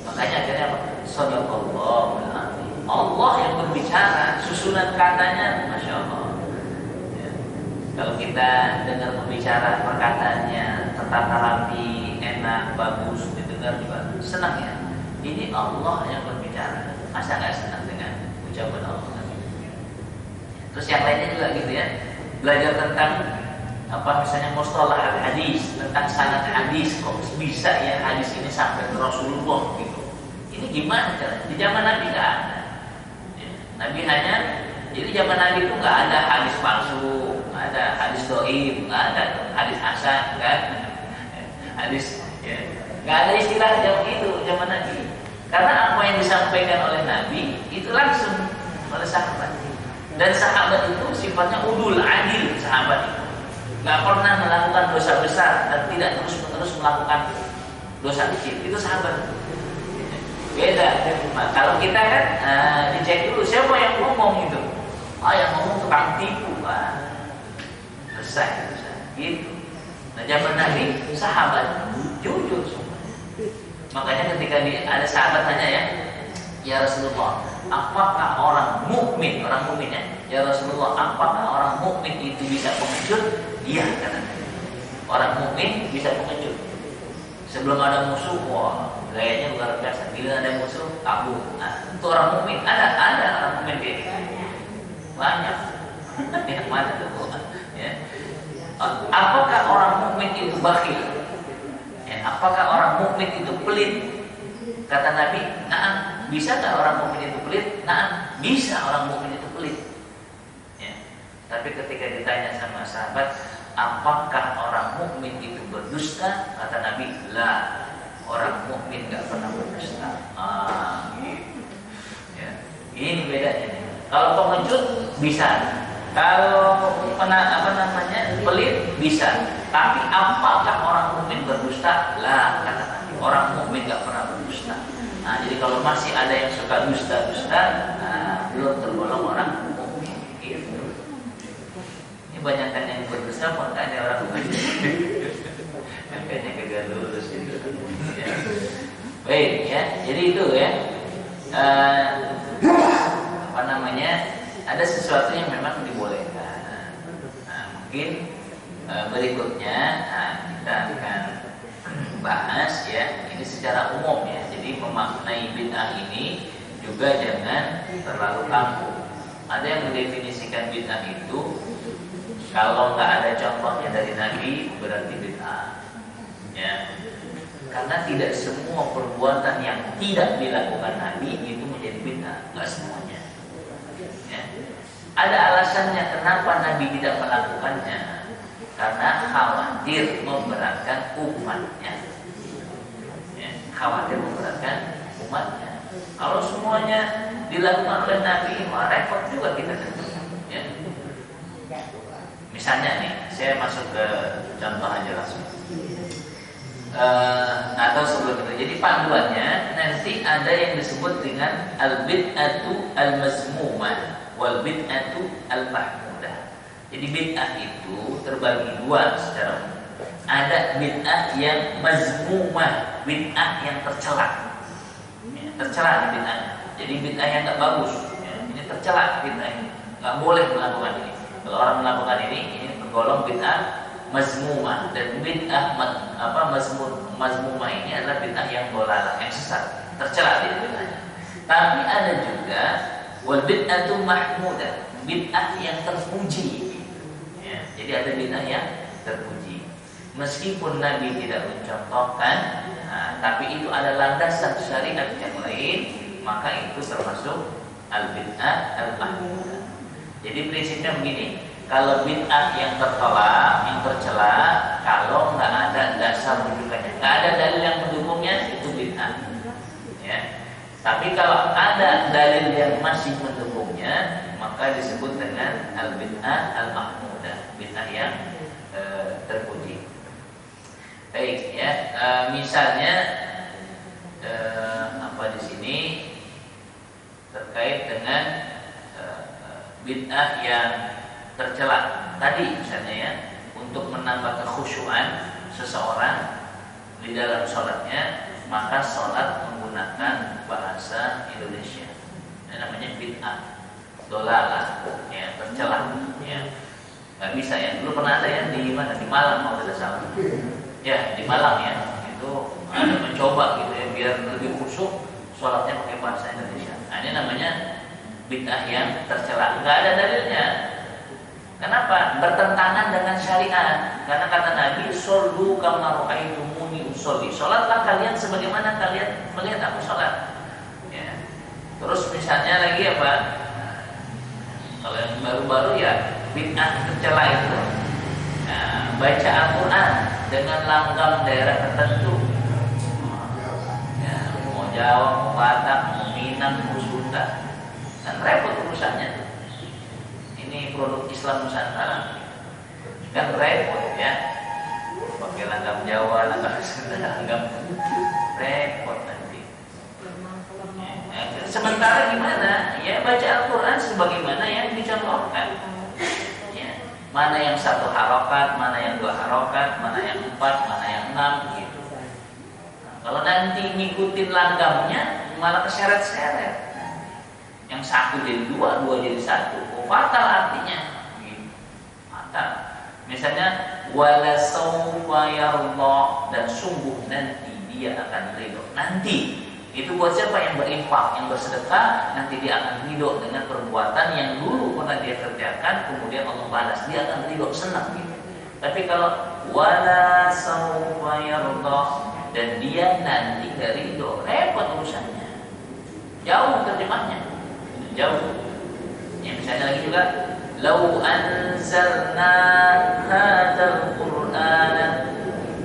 Makanya akhirnya apa? Shadaqallahul azim. Allah yang berbicara, susunan katanya Masya Allah. Ya. Kalau kita dengar pembicara perkataannya tertata rapi, enak, bagus, didengar juga senang ya. Ini Allah yang berbicara. Masa nggak senang dengan ucapan Allah? Terus yang lainnya juga gitu ya. Belajar tentang apa misalnya mustalah hadis, tentang sanad hadis, kok bisa ya hadis ini sampai ke Rasulullah gitu. Ini gimana caranya? Di zaman Nabi nggak ada. Ya, Nabi hanya jadi zaman Nabi itu nggak ada hadis palsu, nggak ada hadis dhaif, nggak ada hadis hasan kan, hadis ya, nggak ada istilah jam itu zaman Nabi. Karena apa yang disampaikan oleh Nabi itu langsung oleh sahabat. Dan sahabat itu sifatnya udul, adil sahabat itu. Gak pernah melakukan dosa besar dan tidak terus-menerus melakukan dosa kecil. Itu sahabat. Beda. Nah, kalau kita kan dicek dulu siapa yang ngomong itu. Yang ngomong tukang tipu. Selesai. Gitu. Nah, zaman Nabi sahabat jujur semua. Makanya ketika ada sahabat tanya ya Rasulullah, apakah orang mukmin ya Rasulullah, apakah orang mukmin itu bisa pengecut? Iya katanya. Orang mukmin bisa pengecut. Sebelum ada musuh, wah gayanya luar biasa. Bila ada musuh, kabur. Nah, itu orang mukmin. Ada orang mukmin kayak gitu. Banyak. Yang mana tuh? Ya. Apakah orang mukmin itu bakhil? Ya, apakah orang mukmin itu pelit? Kata Nabi, "Na'am." Bisa tak orang mukmin itu pelit? Nah, bisa orang mukmin itu pelit. Ya. Tapi ketika ditanya sama sahabat, apakah orang mukmin itu berdusta? Kata Nabi, lah, orang mukmin nggak pernah berdusta. Gitu. Ya. Ini bedanya. Kalau pengecut bisa, kalau pelit bisa. Tapi apakah orang mukmin berdusta? Lah, kata Nabi, orang mukmin nggak pernah berdusta. Nah, jadi kalau masih ada yang suka dusta-dusta, belum tergolong orang mukmin. Gitu. Ini banyak kan yang berdusta, makanya orang mukmin. Makanya kagak lulus gitu. Ya. Baik ya, jadi itu ya. Ada sesuatu yang memang dibolehkan. Nah, mungkin berikutnya kita akan bahas ya ini secara umum ya. Jadi memaknai bid'ah ini juga jangan terlalu kaku. Ada yang mendefinisikan bid'ah itu kalau nggak ada contohnya dari Nabi berarti bid'ah. Ya. Karena tidak semua perbuatan yang tidak dilakukan Nabi itu menjadi bid'ah, nggak semuanya. Ya. Ada alasannya kenapa Nabi tidak melakukannya. Karena khawatir memberatkan umatnya. Ya, khawatir memberatkan umatnya. Kalau semuanya dilakukan oleh Nabi, repot juga kita. Ya. Misalnya nih, saya masuk ke contoh aja langsung. Atau sebelum itu, jadi panduannya nanti ada yang disebut dengan al-bid'atu al-mazmumah wal bid'atu al-mahmudah. Jadi bid'ah itu terbagi dua secara umum. Ada bid'ah yang mazmumah, bid'ah yang tercela. Ya, tercela bid'ah. Jadi bid'ah yang enggak bagus. Ya, ini tercela bid'ah ini. Enggak boleh melakukan ini. Kalau orang melakukan ini tergolong bid'ah mazmumah. Dan bid'ah mazmumah ini adalah bid'ah yang dolalah, yang sesat. Tercela bid'ahnya. Tapi ada juga wal bid'atu mahmudah, bid'ah yang terpuji. Ya, jadi ada bid'ah yang terpuji. Meskipun Nabi tidak mencontohkan, tapi itu ada landasan syariat yang lain, maka itu termasuk al-bid'ah al-mahmudah. Jadi prinsipnya begini, kalau bid'ah yang tercela, kalau nggak ada dasar rujukannya, nggak ada dalil yang mendukungnya, itu bid'ah. Ya. Tapi kalau ada dalil yang masih mendukungnya, maka disebut dengan al-bid'ah al-mahmudah, bid'ah yang terpuji. Baik, ya, misalnya apa di sini terkait dengan bid'ah yang tercela tadi, misalnya ya, untuk menambah kekhusyuan seseorang di dalam sholatnya, maka sholat menggunakan bahasa Indonesia. Ini namanya bid'ah, dolalah, ya, tercela, ya. Nggak bisa ya. Dulu pernah ada ya di mana, di Malang kalau tidak salah. Ya, di Malang ya, itu ada mencoba gitu ya, biar lebih khusyuk sholatnya pakai bahasa Indonesia. Nah, ini namanya bid'ah yang tercela. Nggak ada dalilnya. Kenapa? Bertentangan dengan syariat. Karena kata Nabi, "Shollu kama ra'aitumuni usolli." Sholatlah kalian sebagaimana kalian melihat aku sholat. Ya. Terus misalnya lagi apa? Kalau yang baru-baru ya bid'ah tercela itu, baca Al-Quran dengan langgam daerah tertentu. Ya, mau Jawa, mau Batak, mau Minang, mau Sunda, kan repot urusannya. Ini produk Islam Nusantara, kan repot ya. Pakai langgam Jawa, langgam Sunda, langgam repot nanti. Ya, sementara gimana? Ya baca Al-Quran sebagaimana yang dicontohkan. Ya, mana yang 1 harokat, mana yang 2 harokat, mana yang 4, mana yang 6 gitu. Nah, kalau nanti ngikutin langgamnya malah keseret-seret. Yang 1 jadi 2, 2 jadi 1. Fatal artinya. Gitu. Fatal. Misalnya wala sawfa yarda, dan sungguh nanti dia akan ridho. Nanti itu buat siapa yang berinfak, yang bersedekah, nanti dia akan ridho dengan perbuatan yang dulu pernah dia kerjakan, kemudian Allah balas, dia akan ridho, senang gitu. Tapi kalau wala sawfa yarda, dan dia nanti gak ridho, repot urusannya. Jauh terjemahnya, jauh. Ya, misalnya lagi juga, lau anzalna hadzal qur'ana,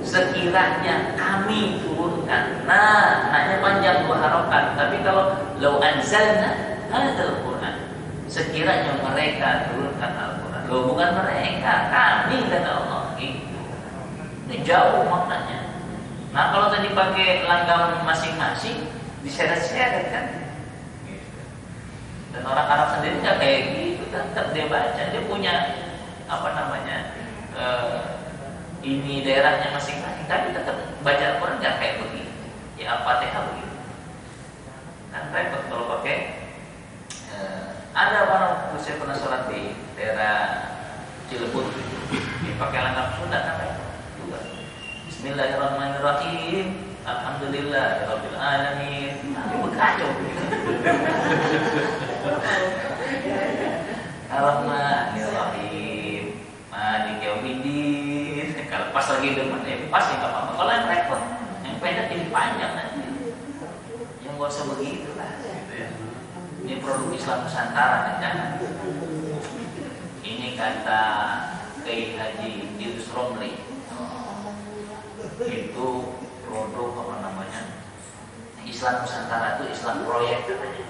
sekiranya kami turunkan. Nah, hanya panjang 2 harokat. Tapi kalau lau anzalna hadzal qur'an, sekiranya mereka turunkan Al-Quran. Loh, bukan mereka, kami, kata Allah. Gitu. Ini jauh maknanya. Nah, kalau tadi pakai langgam masing-masing, diseret-seret kan. Dan orang Arab sendiri nggak kayak gitu, tetap dia baca, dia punya apa namanya, ini daerahnya masing-masing, tapi tetap baca Al-Quran nggak kayak begitu. Ya Al-Fatihah begitu. Kan repot kalau pakai. Ada orang, saya pernah sholat di daerah Cilebut, pakai langgam Sunda kan repot juga. Bismillahirrahmanirrahim. Alhamdulillahirabbil alamin. Ini berkacau. Ar-Rahmanir-Rahim. Maliki yaumiddin. Kalau pas lagi demen ya pasti enggak apa-apa. Kalau yang repot, yang pendek jadi panjang nanti. Yang enggak usah begitu lah, gitu ya. Ini produk Islam Nusantara, jangan. Ini kata Kiai Haji Idrus Romli. Itu produk apa namanya, Islam Nusantara itu Islam proyek katanya.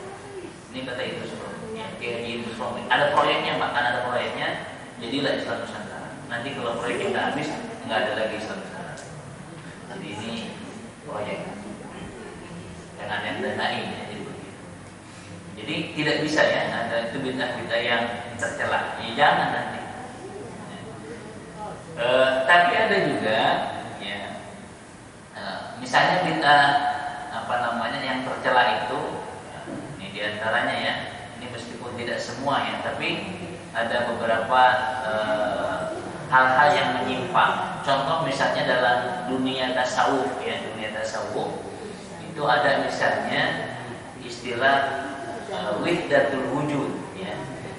Ini kata itu sebelumnya, Kiai Idrus Romli. Ada proyeknya, bahkan ada proyeknya, jadilah Islam Nusantara. Nanti kalau proyeknya nggak habis, nggak ada lagi Islam Nusantara. Jadi ini proyek, jangan yang danai ya, jadi begitu. Jadi tidak bisa ya, ada itu bid'ah-bid'ah yang tercela. Ya jangan nanti. Tapi ada juga. Misalnya bid'ah apa namanya yang tercela itu, ini diantaranya ya, ini meskipun tidak semua ya, tapi ada beberapa hal-hal yang menyimpang. Contoh misalnya dalam dunia tasawuf ya, dunia tasawuf itu ada misalnya istilah wahdatul wujud, ya,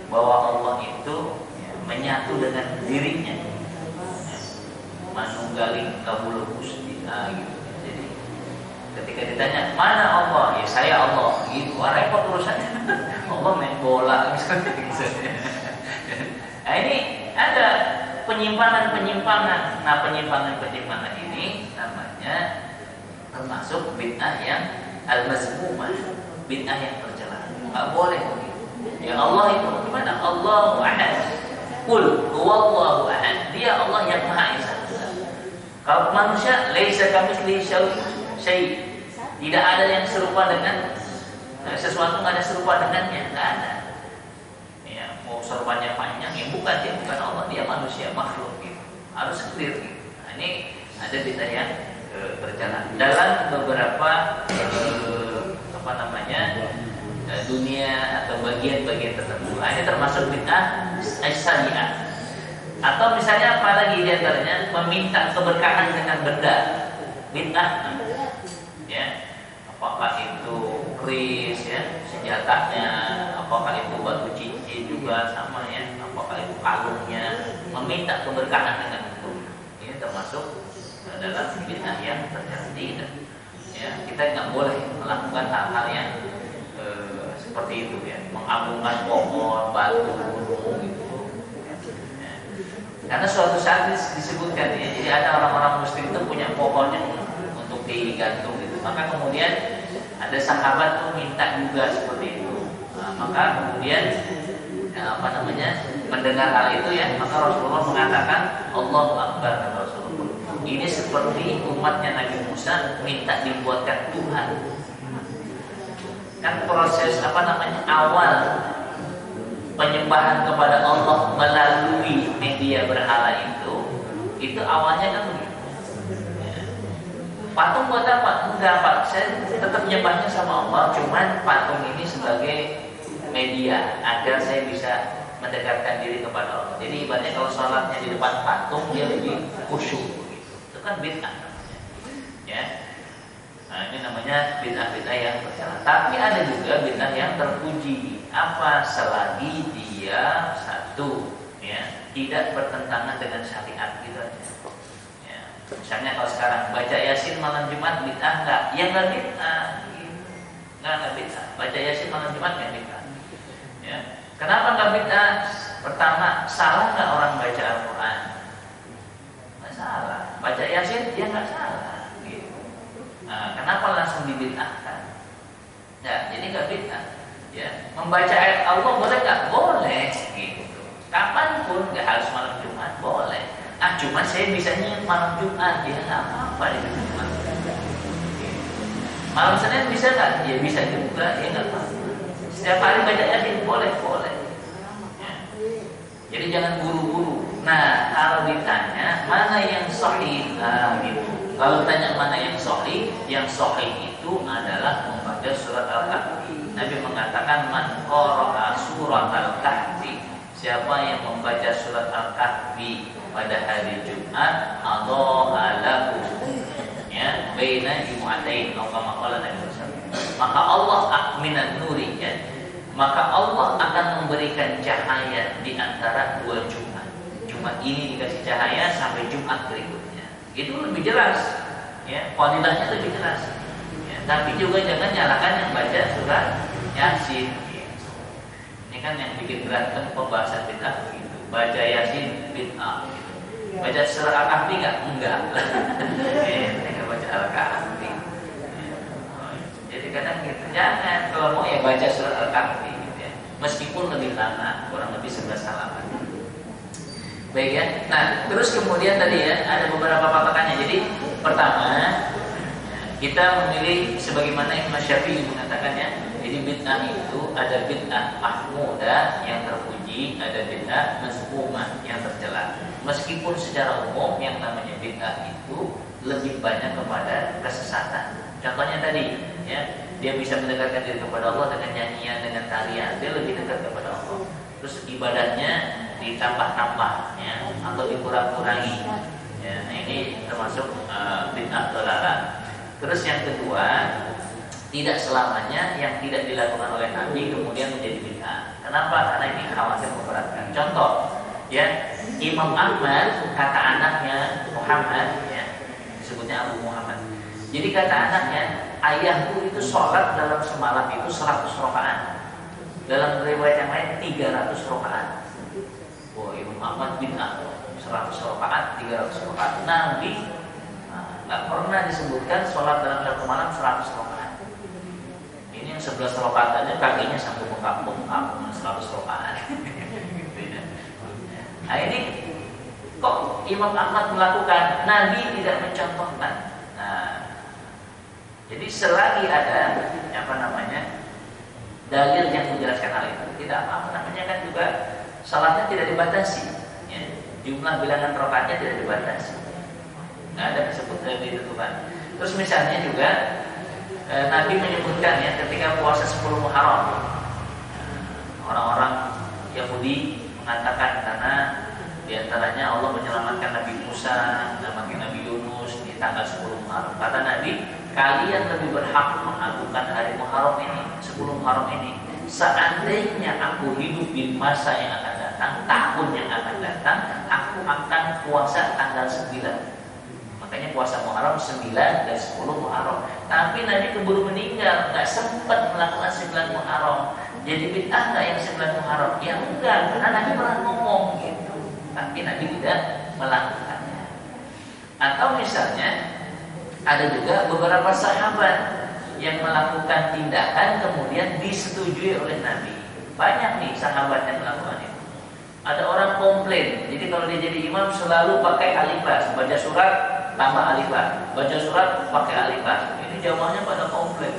bahwa Allah itu ya, menyatu dengan dirinya, ya, manunggaling kabul gusti, gitu. Jadi ketika ditanya mana Allah, ya saya Allah, gitu. Wah, repot urusannya. Allah main bola misalnya. Nah, ini ada penyimpangan. Nah, penyimpangan ini namanya termasuk bid'ah yang al-mazmumah, bid'ah yang tercela. Enggak boleh begitu. Ya Allah itu gimana? Allahu ahad. Qul huwallahu ahad. Dia Allah yang Maha Esa. Kalau manusia laisa kamitslihi syai'. Tidak ada yang serupa dengan sesuatu, enggak ada serupa dengannya, enggak ada. Ya, mau serupanya panjang, ya bukan, dia bukan Allah, dia manusia, makhluk gitu. Harus clear gitu. Nah, ini ada bid'ah yang tercela dalam beberapa dunia atau bagian-bagian tertentu. Nah, ini termasuk bid'ah as-sani'ah. Atau misalnya apa lagi di antaranya meminta keberkahan dengan benda, bid'ah. Ya, apakah itu keris ya, senjatanya, apakah itu batu cincin juga sama ya, apakah itu kalungnya, meminta keberkahan dengan itu. Ini termasuk dalam bid'ah yang tercela. Ya, kita nggak boleh melakukan hal-hal yang seperti itu ya, mengagungkan pohon, batu, gunung gitu. Ya. Karena suatu saat disebutkan ya, jadi ada orang-orang muslim itu punya pohon yang untuk digantung gitu. Maka kemudian ada sahabat tuh minta juga seperti itu. Nah, maka kemudian mendengar hal itu ya, maka Rasulullah mengatakan Allahu Akbar, kata Rasulullah. Ini seperti umatnya Nabi Musa minta dibuatkan Tuhan. Kan proses awal penyembahan kepada Allah melalui media berhala itu awalnya kan begitu. Ya. Patung buat apa? Enggak, Pak. Saya tetap menyembahnya sama Allah, cuman patung ini sebagai media agar saya bisa mendekatkan diri kepada Allah. Jadi ibaratnya kalau sholatnya di depan patung dia lebih khusyuk. Itu kan bid'ah. Ya. Nah, ini namanya bid'ah-bid'ah yang tercela. Tapi ada juga bid'ah yang terpuji. Apa? Selagi dia satu, ya, tidak bertentangan dengan syariat gitu aja. Ya. Misalnya kalau sekarang baca Yasin malam Jumat bid'ah enggak? Ya enggak bid'ah. Enggak bid'ah. Baca Yasin malam Jumat enggak bid'ah. Ya. Kenapa enggak bid'ah? Pertama, salah enggak orang baca Al-Qur'an? Enggak salah. Baca Yasin dia enggak salah. Nah, kenapa langsung dibid'ahkan? Ya, jadi nggak bid'ah. Ya, membaca ayat Allah boleh nggak? Boleh. Gitu. Kapanpun, nggak harus malam Jumat, boleh. Cuma saya bisanya malam Jumat, ya nggak apa-apa di Jumat. Malam Senin bisa nggak? Ya bisa juga, ya nggak apa-apa. Setiap hari baca Yasin boleh. Ya. Jadi jangan buru-buru. Nah, kalau ditanya mana yang sahih, gitu. Kalau tanya mana yang sahih itu adalah membaca surat Al-Kahfi. Nabi mengatakan man qara'a surat Al-Kahfi, siapa yang membaca surat Al-Kahfi pada hari Jumat, adha lahu ya baina jum'atain atau kama qala Nabi sallallahu. Maka Allah minan nuri ya. Maka Allah akan memberikan cahaya di antara dua Jumat. Jumat ini dikasih cahaya sampai Jumat berikutnya. Itu lebih jelas, ya, fadilahnya lebih jelas. Ya, tapi juga jangan nyalakan yang baca surat Yasin. Gitu. Ini kan yang bikin berantem pembahasan bid'ah gitu. Baca Yasin bid'ah. Gitu. Baca surat Al-Kahfi enggak. Enggak baca Al-Kahfi. Ya. Jadi kadang gitu, jangan kalau mau ya baca surat Al-Kahfi. Gitu ya. Meskipun lebih lama, kurang lebih 11 halaman. Baik ya. Nah, terus kemudian tadi ya ada beberapa patokannya. Jadi pertama kita memilih sebagaimana Imam Syafi'i mengatakannya. Jadi bid'ah itu ada bid'ah mahmudah yang terpuji, ada bid'ah mazmumah yang tercela. Meskipun secara umum yang namanya bid'ah itu lebih banyak kepada kesesatan. Contohnya tadi ya, dia bisa mendekatkan diri kepada Allah dengan nyanyian, dengan tarian, dia lebih dekat kepada Allah. Terus ibadahnya ditambah-tambah ya, atau dikurang-kurangi ya. Nah, ini termasuk bid'ah dolalah. Terus yang kedua tidak selamanya yang tidak dilakukan oleh Nabi kemudian menjadi bid'ah. Kenapa? Karena ini khawatir memberatkan. Contoh, ya, Imam Ahmad kata anaknya Muhammad, ya, disebutnya Abu Muhammad. Jadi kata anaknya, ayahku itu sholat dalam semalam itu 100 rakaat. Dalam riwayat yang lain 300 rakaat. Oh, Imam Ahmad bid'ah. 100 rakaat, 300 rakaat. Nabi nggak pernah disebutkan sholat dalam satu malam 100 rakaat. Ini yang 11 rakaat aja kakinya sampai bengkak-bengkak 100 rakaat. Nah ini kok Imam Ahmad melakukan, Nabi tidak mencontohkan. Nah, jadi selagi ada dalil yang menjelaskan hal itu, tidak kan juga salatnya tidak dibatasi, ya. Jumlah bilangan rakaatnya tidak dibatasi, nggak ada disebut ditentukan. Terus misalnya juga Nabi menyebutkan, ya, ketika puasa 10 Muharram, orang-orang Yahudi mengatakan karena diantaranya Allah menyelamatkan Nabi Musa, menyelamatkan Nabi Yunus di tanggal 10 Muharram. Kata Nabi, kalian lebih berhak mengagungkan hari Muharram ini, 10 Muharram ini. Seandainya aku hidup di masa yang akan datang, tahun yang akan datang, aku akan puasa tanggal 9. Makanya puasa Muharram 9 dan 10 Muharram. Tapi Nabi keburu meninggal, nggak sempat melakukan 9 Muharram. Jadi bid'ah nggak yang 9 Muharram? Ya enggak, karena Nabi pernah ngomong gitu, tapi Nabi tidak melakukannya. Atau misalnya ada juga beberapa sahabat yang melakukan tindakan kemudian disetujui oleh Nabi. Banyak nih sahabat yang melakukan itu. Ada orang komplain, jadi kalau dia jadi imam selalu pakai alifas, baca surat tambah alifas, baca surat pakai alifas. Ini jamaahnya pada komplain.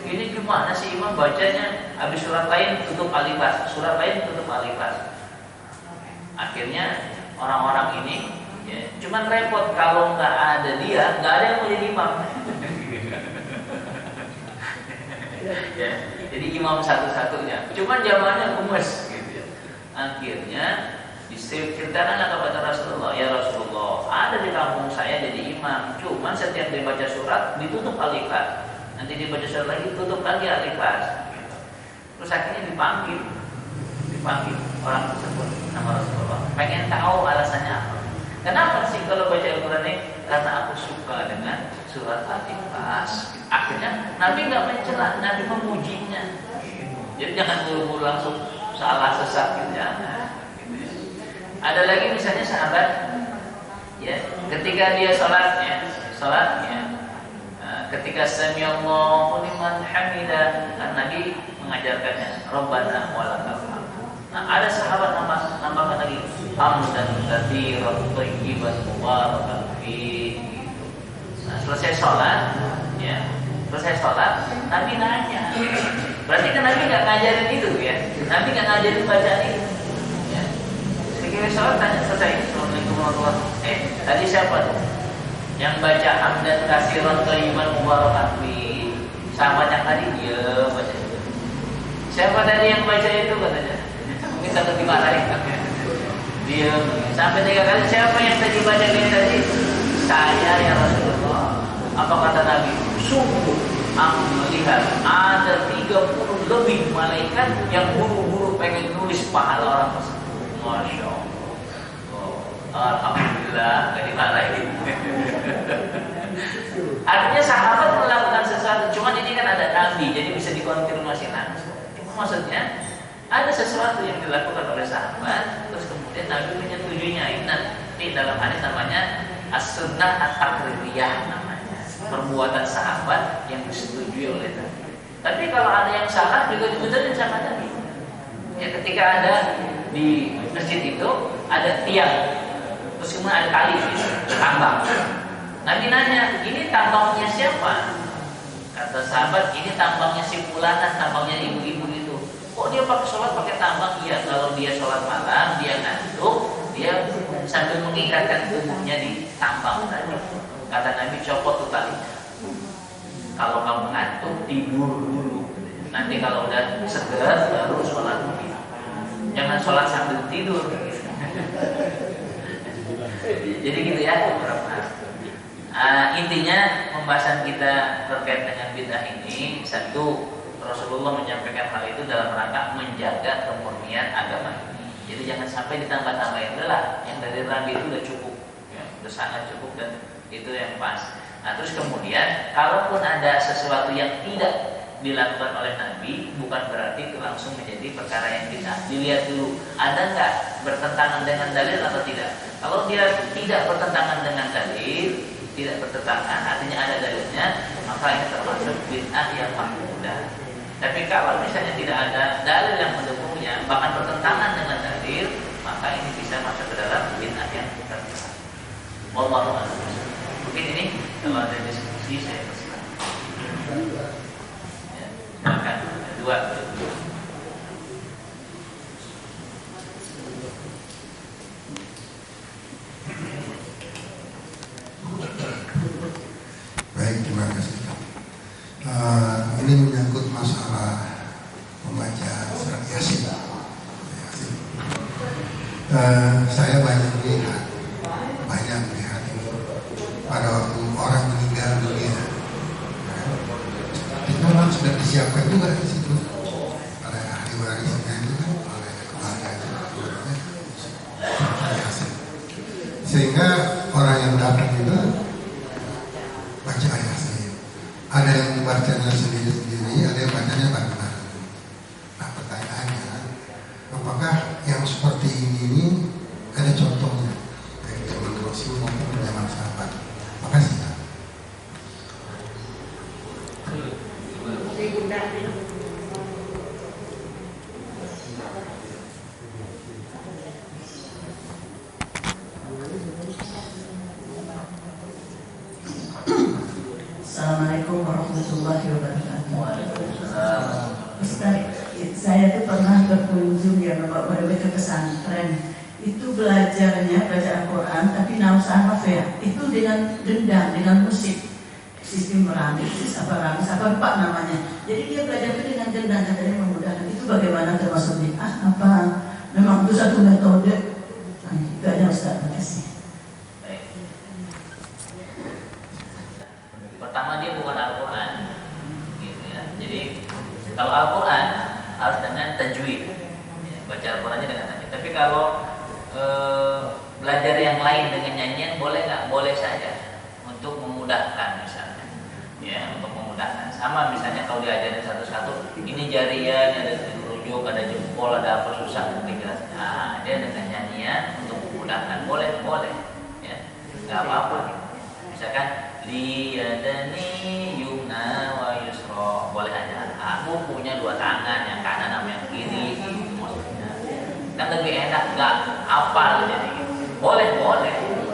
Ini gimana sih imam bacanya habis surat lain tutup alifas, surat lain tutup alifas. Akhirnya orang-orang ini, ya, cuman repot kalau nggak ada dia, nggak ada yang mau jadi imam. Ya, jadi imam satu-satunya. Cuman jamaahnya gemes, gitu ya. Akhirnya diceritakan kepada Rasulullah, ya Rasulullah, ada di kampung saya jadi imam. Cuman setiap dibaca surat ditutup alifas, nanti dibaca surat lagi tutup lagi alifas. Terus akhirnya dipanggil orang tersebut nama Rasulullah, pengen tahu alasannya apa. Kenapa sih kalau baca Al-Quran ini? Karena aku suka dengan surat Al-Ikhlas. Akhirnya Nabi nggak mencela, Nabi memujinya. Jadi jangan buru-buru langsung salah sesat gitu ya. Ada lagi misalnya sahabat, ya, ketika dia sholatnya, ketika sami'allahu liman hamidah, kan Nabi mengajarkannya, Rabbana walakal hamd. Nah, ada sahabat nambahkan lagi, hamdan katsiran thayyiban mubarakan fi. Nah, selesai sholat, Nabi nanya. Berarti kan Nabi nggak ngajarin itu, ya. Nabi nggak ngajarin bacaan itu. Ya. Sekiranya sholat tanya selesai, Assalamualaikum warahmatullahi wabarakatuh. Tadi siapa tuh? Yang baca hamdan katsiran thayyiban mubarakan fi. Sahabat yang tadi dia baca itu. Siapa tadi yang baca itu katanya? Mungkin takut dimarahin. Dia sampai 3 kali, siapa yang tadi baca ini tadi? Saya ya Rasulullah. Apa kata Nabi? Sungguh aku melihat ada 30 lebih malaikat yang buru-buru pengen nulis pahala orang tersebut. Masya Allah. Oh, alhamdulillah gak dimarahin. Artinya sahabat melakukan sesuatu, cuman ini kan ada Nabi, jadi bisa dikonfirmasi langsung. Cuma maksudnya ada sesuatu yang dilakukan oleh sahabat, terus kemudian Nabi menyetujuinya. Ini dalam hadis namanya as-sunnah at-taqririyah namanya, perbuatan sahabat yang disetujui oleh Nabi. Tapi kalau ada yang salah juga dibenerin sama Nabi. Ya, ketika ada di masjid itu ada tiang, terus kemudian ada kali tambang. Nabi nanya, ini tambangnya siapa? Kata sahabat, ini tambangnya si fulanan, tambangnya ibu-ibu itu. Kok dia pakai sholat pakai tambang? Iya, kalau dia sholat malam, dia ngantuk, dia sambil mengikatkan tubuhnya di tambang tadi. Kata Nabi, copot tuh tali. Kalau kamu ngantuk, tidur dulu. Nanti kalau udah seger, baru sholat. Jangan sholat sambil tidur. Jadi gitu ya. intinya pembahasan kita terkait dengan bid'ah ini, satu, Rasulullah menyampaikan hal itu dalam rangka menjaga kemurnian agama ini. Jadi jangan sampai ditambah-tambahin, udahlah yang dari Nabi itu udah cukup, ya, udah sangat cukup dan itu yang pas. Nah terus kemudian, kalaupun ada sesuatu yang tidak dilakukan oleh Nabi, bukan berarti itu langsung menjadi perkara yang bid'ah. Dilihat dulu, ada nggak bertentangan dengan dalil atau tidak. Kalau dia tidak bertentangan dengan dalil, tidak bertentangan, artinya ada dalilnya, maka ini termasuk bid'ah yang mahmudah. Tapi kalau misalnya tidak ada dalil yang mendukungnya, bahkan bertentangan dengan dalil, maka ini bisa masuk ke dalam bid'ah yang tercela. Wallahu a'lam. Mungkin ini kalau ada diskusi saya persilakan. Ya, silakan. Dua. Baik, terima kasih. Ini menyangkut masalah membaca surat Yasin. Saya banyak melihat ini pada waktu orang meninggal dunia. Itu orang sudah disiapkan juga di situ oleh ahli warisnya itu kan, oleh keluarga Yasin. Sehingga orang yang datang itu baca ayat saya. Ada yang membacanya sendiri-sendiri, ada yang bacanya bareng-bareng. Nah pertanyaannya, apakah yang seperti ini ada contohnya dari zaman Rasul maupun zaman sahabat? Makasih. Assalamualaikum warahmatullahi wabarakatuh. Ustaz, saya tuh pernah berkunjung ya pada pesantren. Itu belajarnya baca Al-Quran, tapi nausah ya. Itu dengan dendang, dengan musik, sistem ramis, apa lupa namanya. Jadi dia belajar itu dengan dendang, katanya memudahkan. Itu bagaimana termasuk bid'ah? Apa memang itu satu metode? Nah, itu aja Ustaz, terima kasih. Pertama dia bukan Al-Quran, gitu ya. Jadi kalau Al-Quran harus dengan tajwid, ya, baca Al-Qurannya dengan tajwid. Tapi kalau belajar yang lain dengan nyanyian boleh nggak? Boleh saja untuk memudahkan misalnya, ya untuk memudahkan. Sama misalnya kalau diajarin satu-satu, ini jariah, ini ada telunjuk, ada jempol, ada apa susah menjelaskan. Nah, dia dengan nyanyian untuk memudahkan, boleh, ya, nggak apa-apa. Misalkan liyadani yumna wa yusra, boleh aja. Aku punya dua tangan, yang kanan sama yang kiri, gitu maksudnya. Kan lebih enak, nggak hafal jadi gitu. Boleh,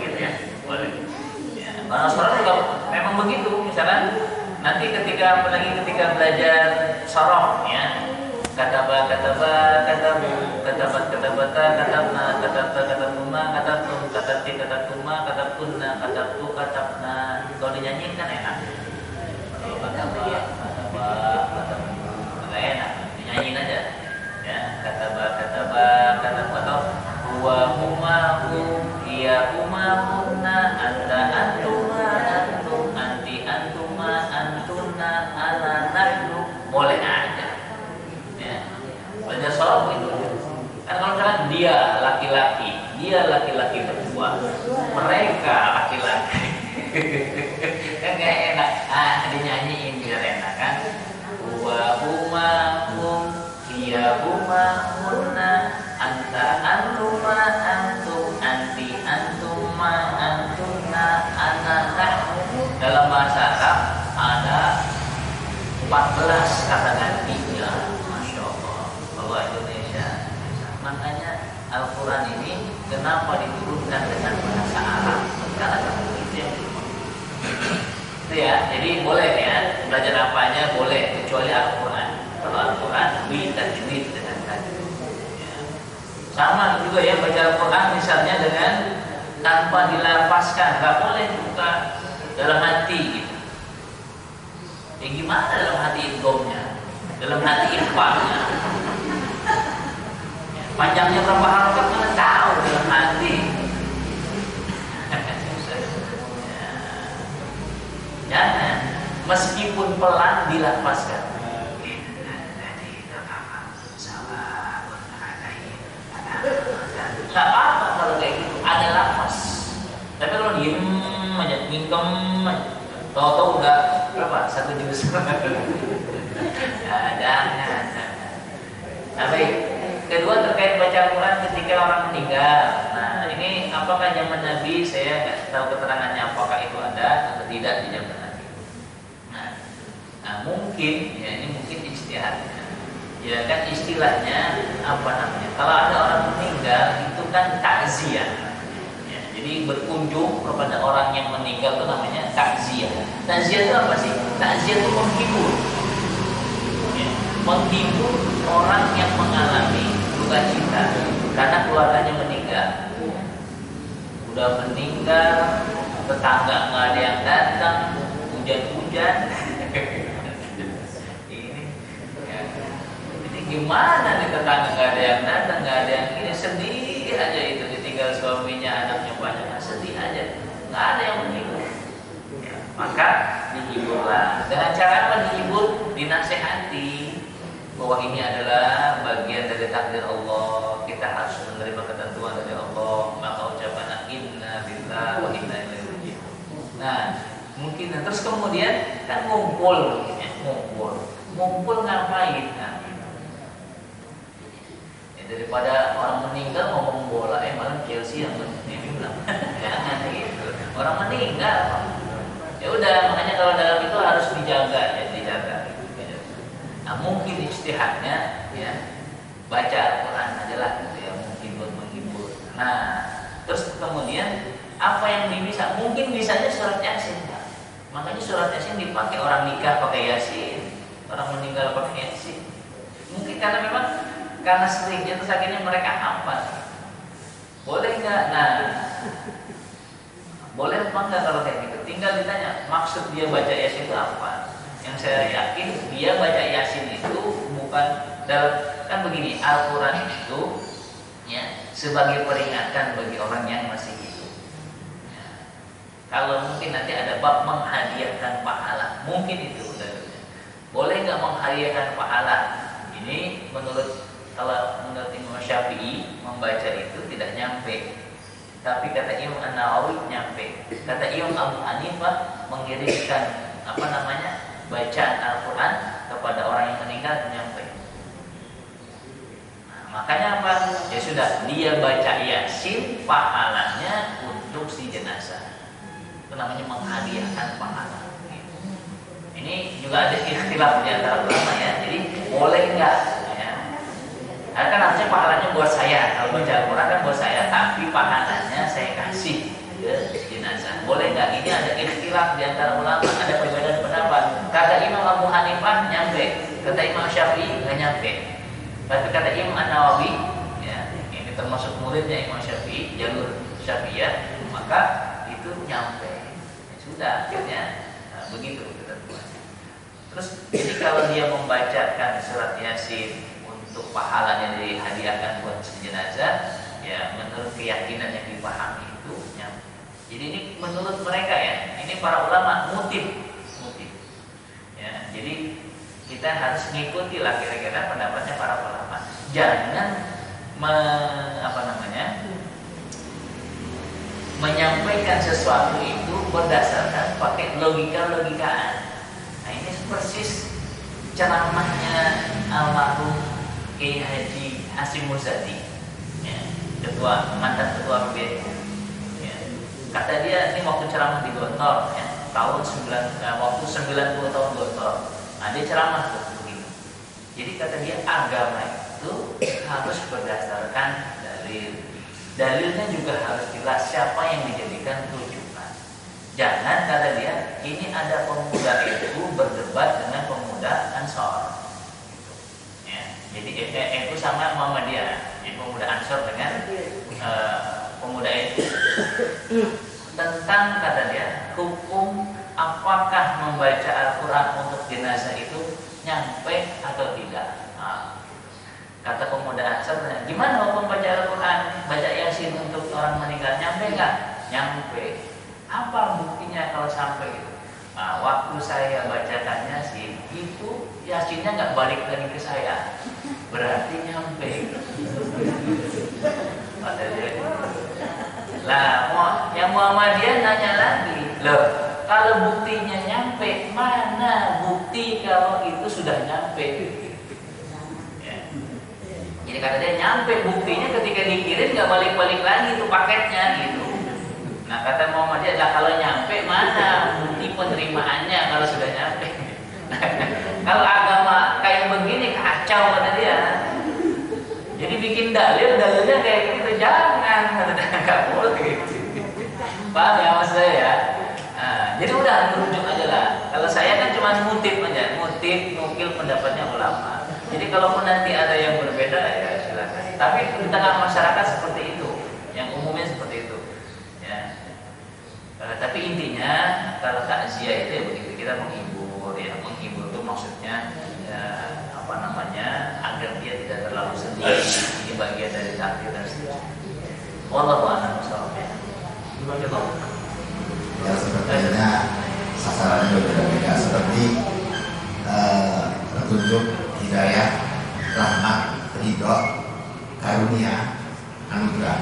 gitu ya, boleh. Ya, bahasa Arab juga memang begitu. Misalkan nanti ketika belajar sorof, ya, katabna, kalau dinyanyiin kan enak. Kalau kataba, nggak enak, dinyanyiin aja. Ya, kataba atau huwa hum iya hunna anta antuma antum anti antuma antunna ana nahnu, boleh aja. Ya, belajar sholat itu. Kan kalau misalkan dia laki-laki berdua, mereka laki-laki, kan nggak enak. Dinyanyiin biar enak kan. Huwa huma hum iya huma hunna anta antuma antum anti antuma antunna ana nahnu. Dalam bahasa Arab ada 14 kata gantinya. Masya Allah. Kalau Indonesia, makanya Al-Quran ini kenapa diturunkan dengan bahasa Arab? Karena itu yang itu ya. Jadi boleh ya, belajar apanya boleh, kecuali Al-Quran. Kalau Al-Quran tajwid dengan tajwid. Ya. Sama juga ya, baca Al-Quran misalnya dengan tanpa dilafazkan, nggak boleh buka dalam hati gitu. Ya gimana dalam hati idghamnya, dalam hati ikhfa'nya? Ya, panjangnya berapa harakat mana tahu dalam hati. Ya. meskipun pelan dilafazkan. Nggak apa-apa kalau kayak gitu, ada lafaz. Tapi kalau diem aja, ngingkem aja, tahu-tahu udah berapa? 1 juz. Jangan. Nah, baik. Kedua terkait baca Al-Quran ketika orang meninggal. Nah, ini apakah zaman Nabi? Saya nggak tahu keterangannya apakah itu ada atau tidak di zaman Nabi. Nah, mungkin ya ini mungkin ijtihadnya. Ya kan istilahnya apa namanya? Kalau ada orang meninggal itu kan takziah. Ya, jadi berkunjung kepada orang yang meninggal itu namanya takziah. Takziah itu apa sih? Takziah itu menghibur. Ya, menghibur orang yang mengalami duka cita karena keluarganya meninggal. Udah meninggal, tetangga nggak ada yang datang, hujan-hujan. Gimana nih tetangga nggak ada yang datang, nggak ada yang ini, sedih aja itu, ditinggal suaminya, anaknya banyak, sedih aja, nggak ada yang menghibur. Ya, maka dihiburlah. Dengan cara apa dihibur? Dinasehati bahwa ini adalah bagian dari takdir Allah, kita harus menerima ketentuan dari Allah. Maka ucapan inna lillahi wa inna ilaihi raji'un. Nah, mungkin terus kemudian kan ngumpul ngapain? Nah, daripada orang meninggal ngomong bola, malah Chelsea yang ini bilang jangan gitu. Orang meninggal, ya udah, makanya kalau dalam itu harus dijaga. Nah, mungkin ijtihadnya ya baca Al-Quran adalah gitu ya, mungkin buat menghibur. Nah, terus kemudian apa yang bisa? Mungkin bisanya surat Yasin. Makanya surat Yasin dipakai orang nikah pakai Yasin, orang meninggal pakai Yasin. Mungkin karena seringnya, terus akhirnya mereka hafal. Boleh nggak? Nah, boleh apa nggak kalau kayak gitu? Tinggal ditanya maksud dia baca Yasin itu apa. Yang saya yakin dia baca Yasin itu bukan dalam, kan begini, Al-Quran itu ya sebagai peringatan bagi orang yang masih hidup. Ya. Kalau mungkin nanti ada bab menghadiahkan pahala, mungkin itu boleh nggak menghadiahkan pahala? Ini kalau menurut Imam Syafi'i membaca itu tidak nyampe, tapi kata Imam An-Nawawi nyampe. Kata Imam Abu Hanifah mengirimkan bacaan Al-Quran kepada orang yang meninggal nyampe. Nah, makanya apa? Ya sudah, dia baca Yasin, pahalanya untuk si jenazah. Itu namanya menghadiahkan pahala. Ini juga ada ikhtilaf di antara ulama ya. Jadi boleh nggak? Karena kan harusnya pahalanya buat saya, kalau baca Al-Quran kan buat saya, tapi pahalanya saya kasih ke jenazah. Boleh nggak? Ini ada ikhtilaf di antara ulama, ada perbedaan pendapat. Kata Imam Abu Hanifah nyampe, kata Imam Syafi'i nggak nyampe. Tapi kata Imam An-Nawawi, ya ini termasuk muridnya Imam Syafi'i, jalur Syafi'iyah, maka itu nyampe. Ya, sudah, akhirnya begitu ketentuannya. Terus jadi kalau dia membacakan surat Yasin untuk pahalanya dihadiahkan buat jenazah, ya menurut keyakinan yang dipahami itu nyampe. Jadi ini menurut mereka ya, ini para ulama motif. Ya, jadi kita harus mengikuti lah kira-kira pendapatnya para ulama. Jangan menyampaikan sesuatu itu berdasarkan pakai logika-logikaan. Nah, ini persis ceramahnya almarhum Kiai Haji Hasyim Muzadi, ya, mantan ketua PBNU. Ya. Kata dia ini waktu ceramah di Gontor, ya, waktu 90 tahun Gontor. Nah, dia ceramah tuh begini. Jadi kata dia agama itu harus berdasarkan dalil. Dalilnya juga harus jelas siapa yang dijadikan rujukan. Jangan kata dia ini ada pemuda itu berdebat dengan pemuda Ansor. Jadi itu sama Muhammadiyah, jadi pemuda Ansor dengan pemuda itu tentang, kata dia, hukum apakah membaca Al-Quran untuk jenazah itu nyampe atau tidak. Nah, kata pemuda Ansor, gimana hukum baca Al-Quran, baca Yasin untuk orang meninggal, nyampe nggak? Nyampe. Apa buktinya kalau sampai itu? Nah, waktu saya bacakannya sih itu Yasinnya nggak balik lagi ke saya, berarti nyampe. Lah, yang Muhammadiyah nanya lagi, loh, kalau buktinya nyampe, mana bukti kalau itu sudah nyampe? Ya. Jadi kata dia nyampe, buktinya ketika dikirim nggak balik-balik lagi itu paketnya gitu. Nah kata Muhammadiyah, lah kalau nyampe mana bukti penerimaannya kalau sudah nyampe? Kalau agama kayak begini kacau kata dia. Jadi bikin dalilnya kayak gitu jangan, nggak boleh gitu. Paham ya mas saya ya? Nah, jadi udah merujuk aja lah. Kalau saya kan cuma ngutip aja, nukil pendapatnya ulama. Jadi kalaupun nanti ada yang berbeda ya silakan. Tapi di tengah masyarakat seperti itu, yang umumnya seperti itu. Ya. Tapi intinya kalau takziah itu ya begitu, kita menghibur ya, menghibur itu maksudnya ya, apa namanya, agar dia tidak terlalu sedih. Ini bagian dari takdir dan seterusnya. Wallahu a'lam bishawab. Ya sepertinya sasarannya berbeda-beda, seperti petunjuk, hidayah, rahmat, ridho, karunia, anugerah.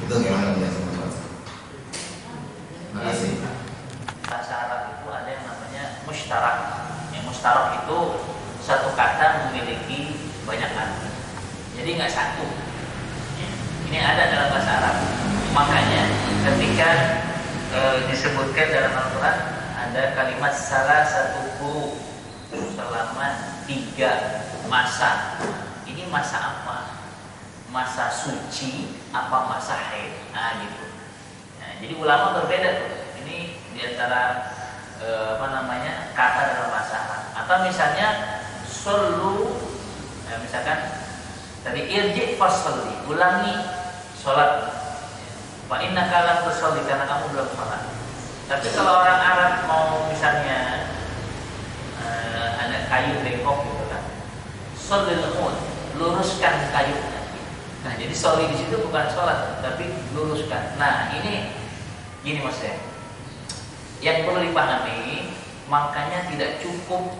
Itu gimana biasa? Terima kasih. Bahasa Arab itu ada yang namanya mustarak. Yang mustarak itu satu kata memiliki banyak arti. Jadi nggak satu. Ini ada dalam bahasa Arab. Makanya ketika disebutkan dalam Al-Quran ada kalimat salah satu huruf selama 3 masa. Ini masa apa? Masa suci apa masa haid? Nah gitu. Nah, jadi ulama berbeda tuh. Ini diantara apa namanya kata dalam bahasa Arab. Atau misalnya solu, misalkan tadi irji fasli, ulangi sholat. Wa inna kalam tusolli, karena kamu belum sholat. Tapi kalau orang Arab mau misalnya ada kayu bengkok gitu kan, sholil khud, luruskan kayunya. Nah jadi sholli di situ bukan sholat, tapi luruskan. Nah ini gini maksudnya, yang perlu dipahami, makanya tidak cukup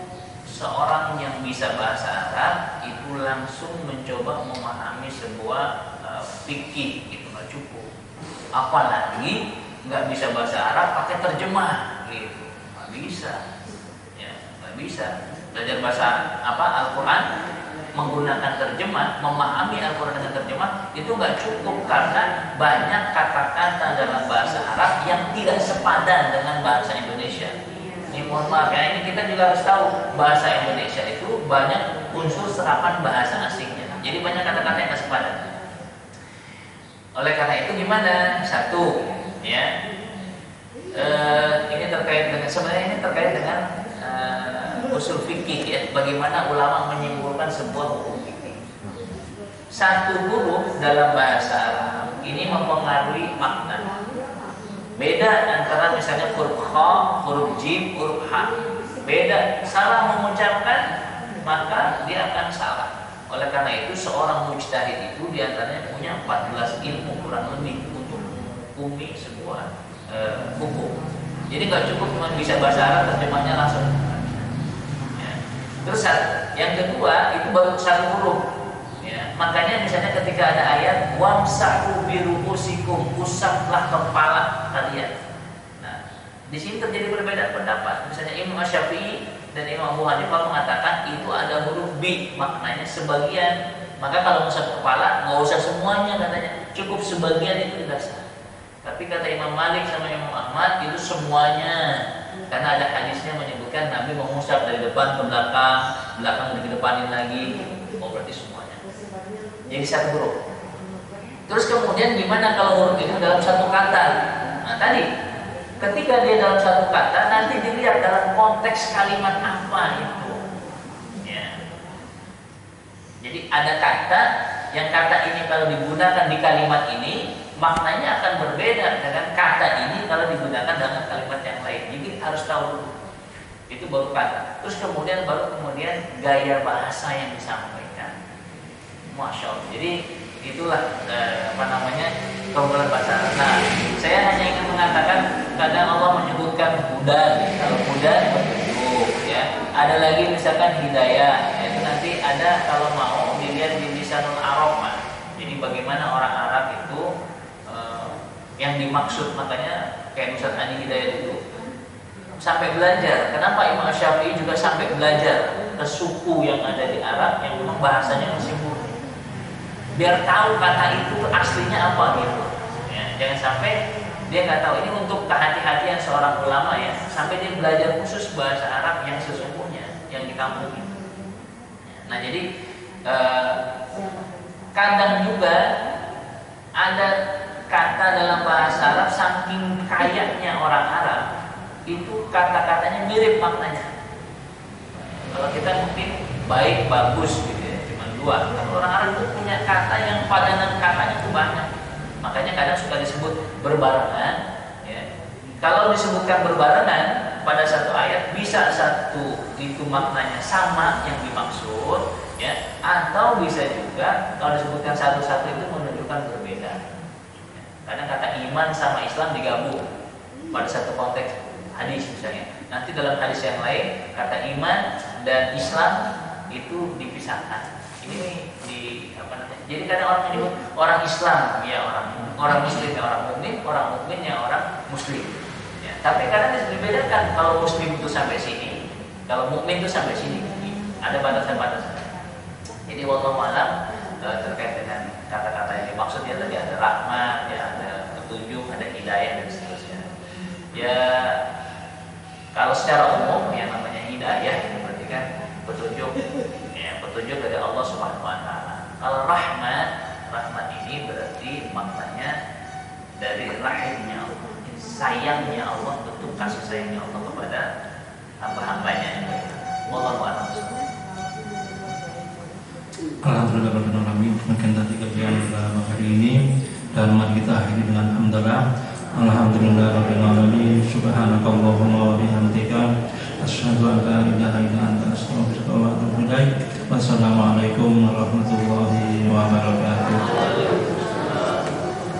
seorang yang bisa bahasa Arab itu langsung mencoba memahami sebuah fikih, itu nggak cukup. Apalagi nggak bisa bahasa Arab pakai terjemah, gitu, nggak bisa, ya nggak bisa. Belajar bahasa Al-Quran menggunakan terjemah, memahami Al-Quran dengan terjemah itu nggak cukup karena banyak kata-kata dalam bahasa Arab yang tidak sepadan dengan bahasa Indonesia. Ini mohon maaf ya, ini kita juga harus tahu bahasa Indonesia itu banyak unsur serapan bahasa asingnya. Jadi banyak kata-kata yang nggak sepadan. Oleh karena itu gimana? Satu, ya, ini terkait dengan, sebenarnya ini terkait dengan usul fikih ya, bagaimana ulama menyimpulkan sebuah hukum fikih. Satu huruf dalam bahasa Arab ini mempengaruhi makna. Beda antara misalnya huruf kha, huruf jim, huruf ha. Beda, salah mengucapkan maka dia akan salah. Oleh karena itu seorang mujtahid itu diantaranya punya 14 ilmu kurang lebih untuk menghukumi sebuah hukum. Jadi nggak cukup cuma bisa bahasa Arab terjemahnya langsung. Ya. Terus yang kedua itu baru satu huruf. Ya. Makanya misalnya ketika ada ayat wamsahu biruusikum, usaplah kepala kalian. Nah, di sini terjadi perbedaan pendapat. Misalnya Imam Syafi'i dan Imam Abu Hanifah mengatakan itu ada huruf B, maknanya sebagian. Maka kalau usap kepala nggak usah semuanya katanya, cukup sebagian itu sudah sah. Tapi kata Imam Malik sama Imam Ahmad itu semuanya, karena ada hadisnya menyebutkan Nabi mengusap dari depan ke belakang, belakang ke depanin lagi. Oh berarti semuanya. Jadi satu huruf. Terus kemudian gimana kalau huruf itu dalam satu kata? Nah tadi ketika dia dalam satu kata, nanti dilihat dalam konteks kalimat apa itu. Ya. Jadi ada kata, yang kata ini kalau digunakan di kalimat ini, maknanya akan berbeda dengan kata ini kalau digunakan dalam kalimat yang lain. Jadi harus tahu dulu. Itu baru kata. Terus kemudian gaya bahasa yang disampaikan. Masya Allah. Jadi itulah keunggulan bahasa Arab. Nah, saya hanya ingin mengatakan kadang Allah menyebutkan hudan. Kalau hudan Ada lagi misalkan hidayah, itu nanti ada kalau mau dilihat di lisanul Arab, Pak. Jadi bagaimana orang Arab itu yang dimaksud, makanya kayak Ustaz Ani Hidayat itu sampai belajar. Kenapa Imam Syafi'i juga sampai belajar ke suku yang ada di Arab yang memang bahasanya masih murni, biar tahu kata itu aslinya apa gitu. Ya, jangan sampai dia nggak tahu. Ini untuk kehati-hatian seorang ulama ya, sampai dia belajar khusus bahasa Arab yang sesungguhnya yang di kampung itu. Nah jadi kadang juga ada kata dalam bahasa Arab saking kayanya orang Arab itu kata-katanya mirip maknanya. Kalau kita mungkin baik, bagus gitu ya, cuma dua. Kalau orang Arab itu punya kata yang padanan katanya itu banyak. Makanya kadang suka disebut berbarengan ya. Kalau disebutkan berbarengan pada satu ayat, bisa satu itu maknanya sama yang dimaksud ya, atau bisa juga kalau disebutkan satu-satu itu menunjukkan berbeda ya. Kadang kata iman sama Islam digabung pada satu konteks hadis misalnya, nanti dalam hadis yang lain kata iman dan Islam itu dipisahkan. Ini di apa namanya? Jadi kadang orang menyebut orang Islam ya orang Muslim ya orang mukmin ya orang Muslim. Ya, tapi kadang dibedakan, kalau Muslim itu sampai sini, kalau mukmin itu sampai sini. Ada batasan-batasan. Jadi wallahu alam terkait dengan kata-kata yang dimaksud ya tadi ada rahmat, ya ada petunjuk, ada hidayah dan seterusnya. Ya kalau secara umum yang namanya hidayah itu berarti kan petunjuk. Petunjuk dari Allah Subhanahu wa taala. Kalau rahmat ini berarti maknanya dari rahimnya Allah, sayangnya Allah, bentuk kasih sayangnya Allah kepada hamba-hambanya. Wallahu a'lam. Alhamdulillah rabbil alamin. Makin tadi kajian pada hari ini dan mari kita akhiri dengan hamdalah. Alhamdulillah rabbil alamin. Subhanakallahumma wa bihamdika asyhadu an la ilaha illa anta astaghfiruka wa atubu ilaik. Wassalamualaikum warahmatullahi wabarakatuh.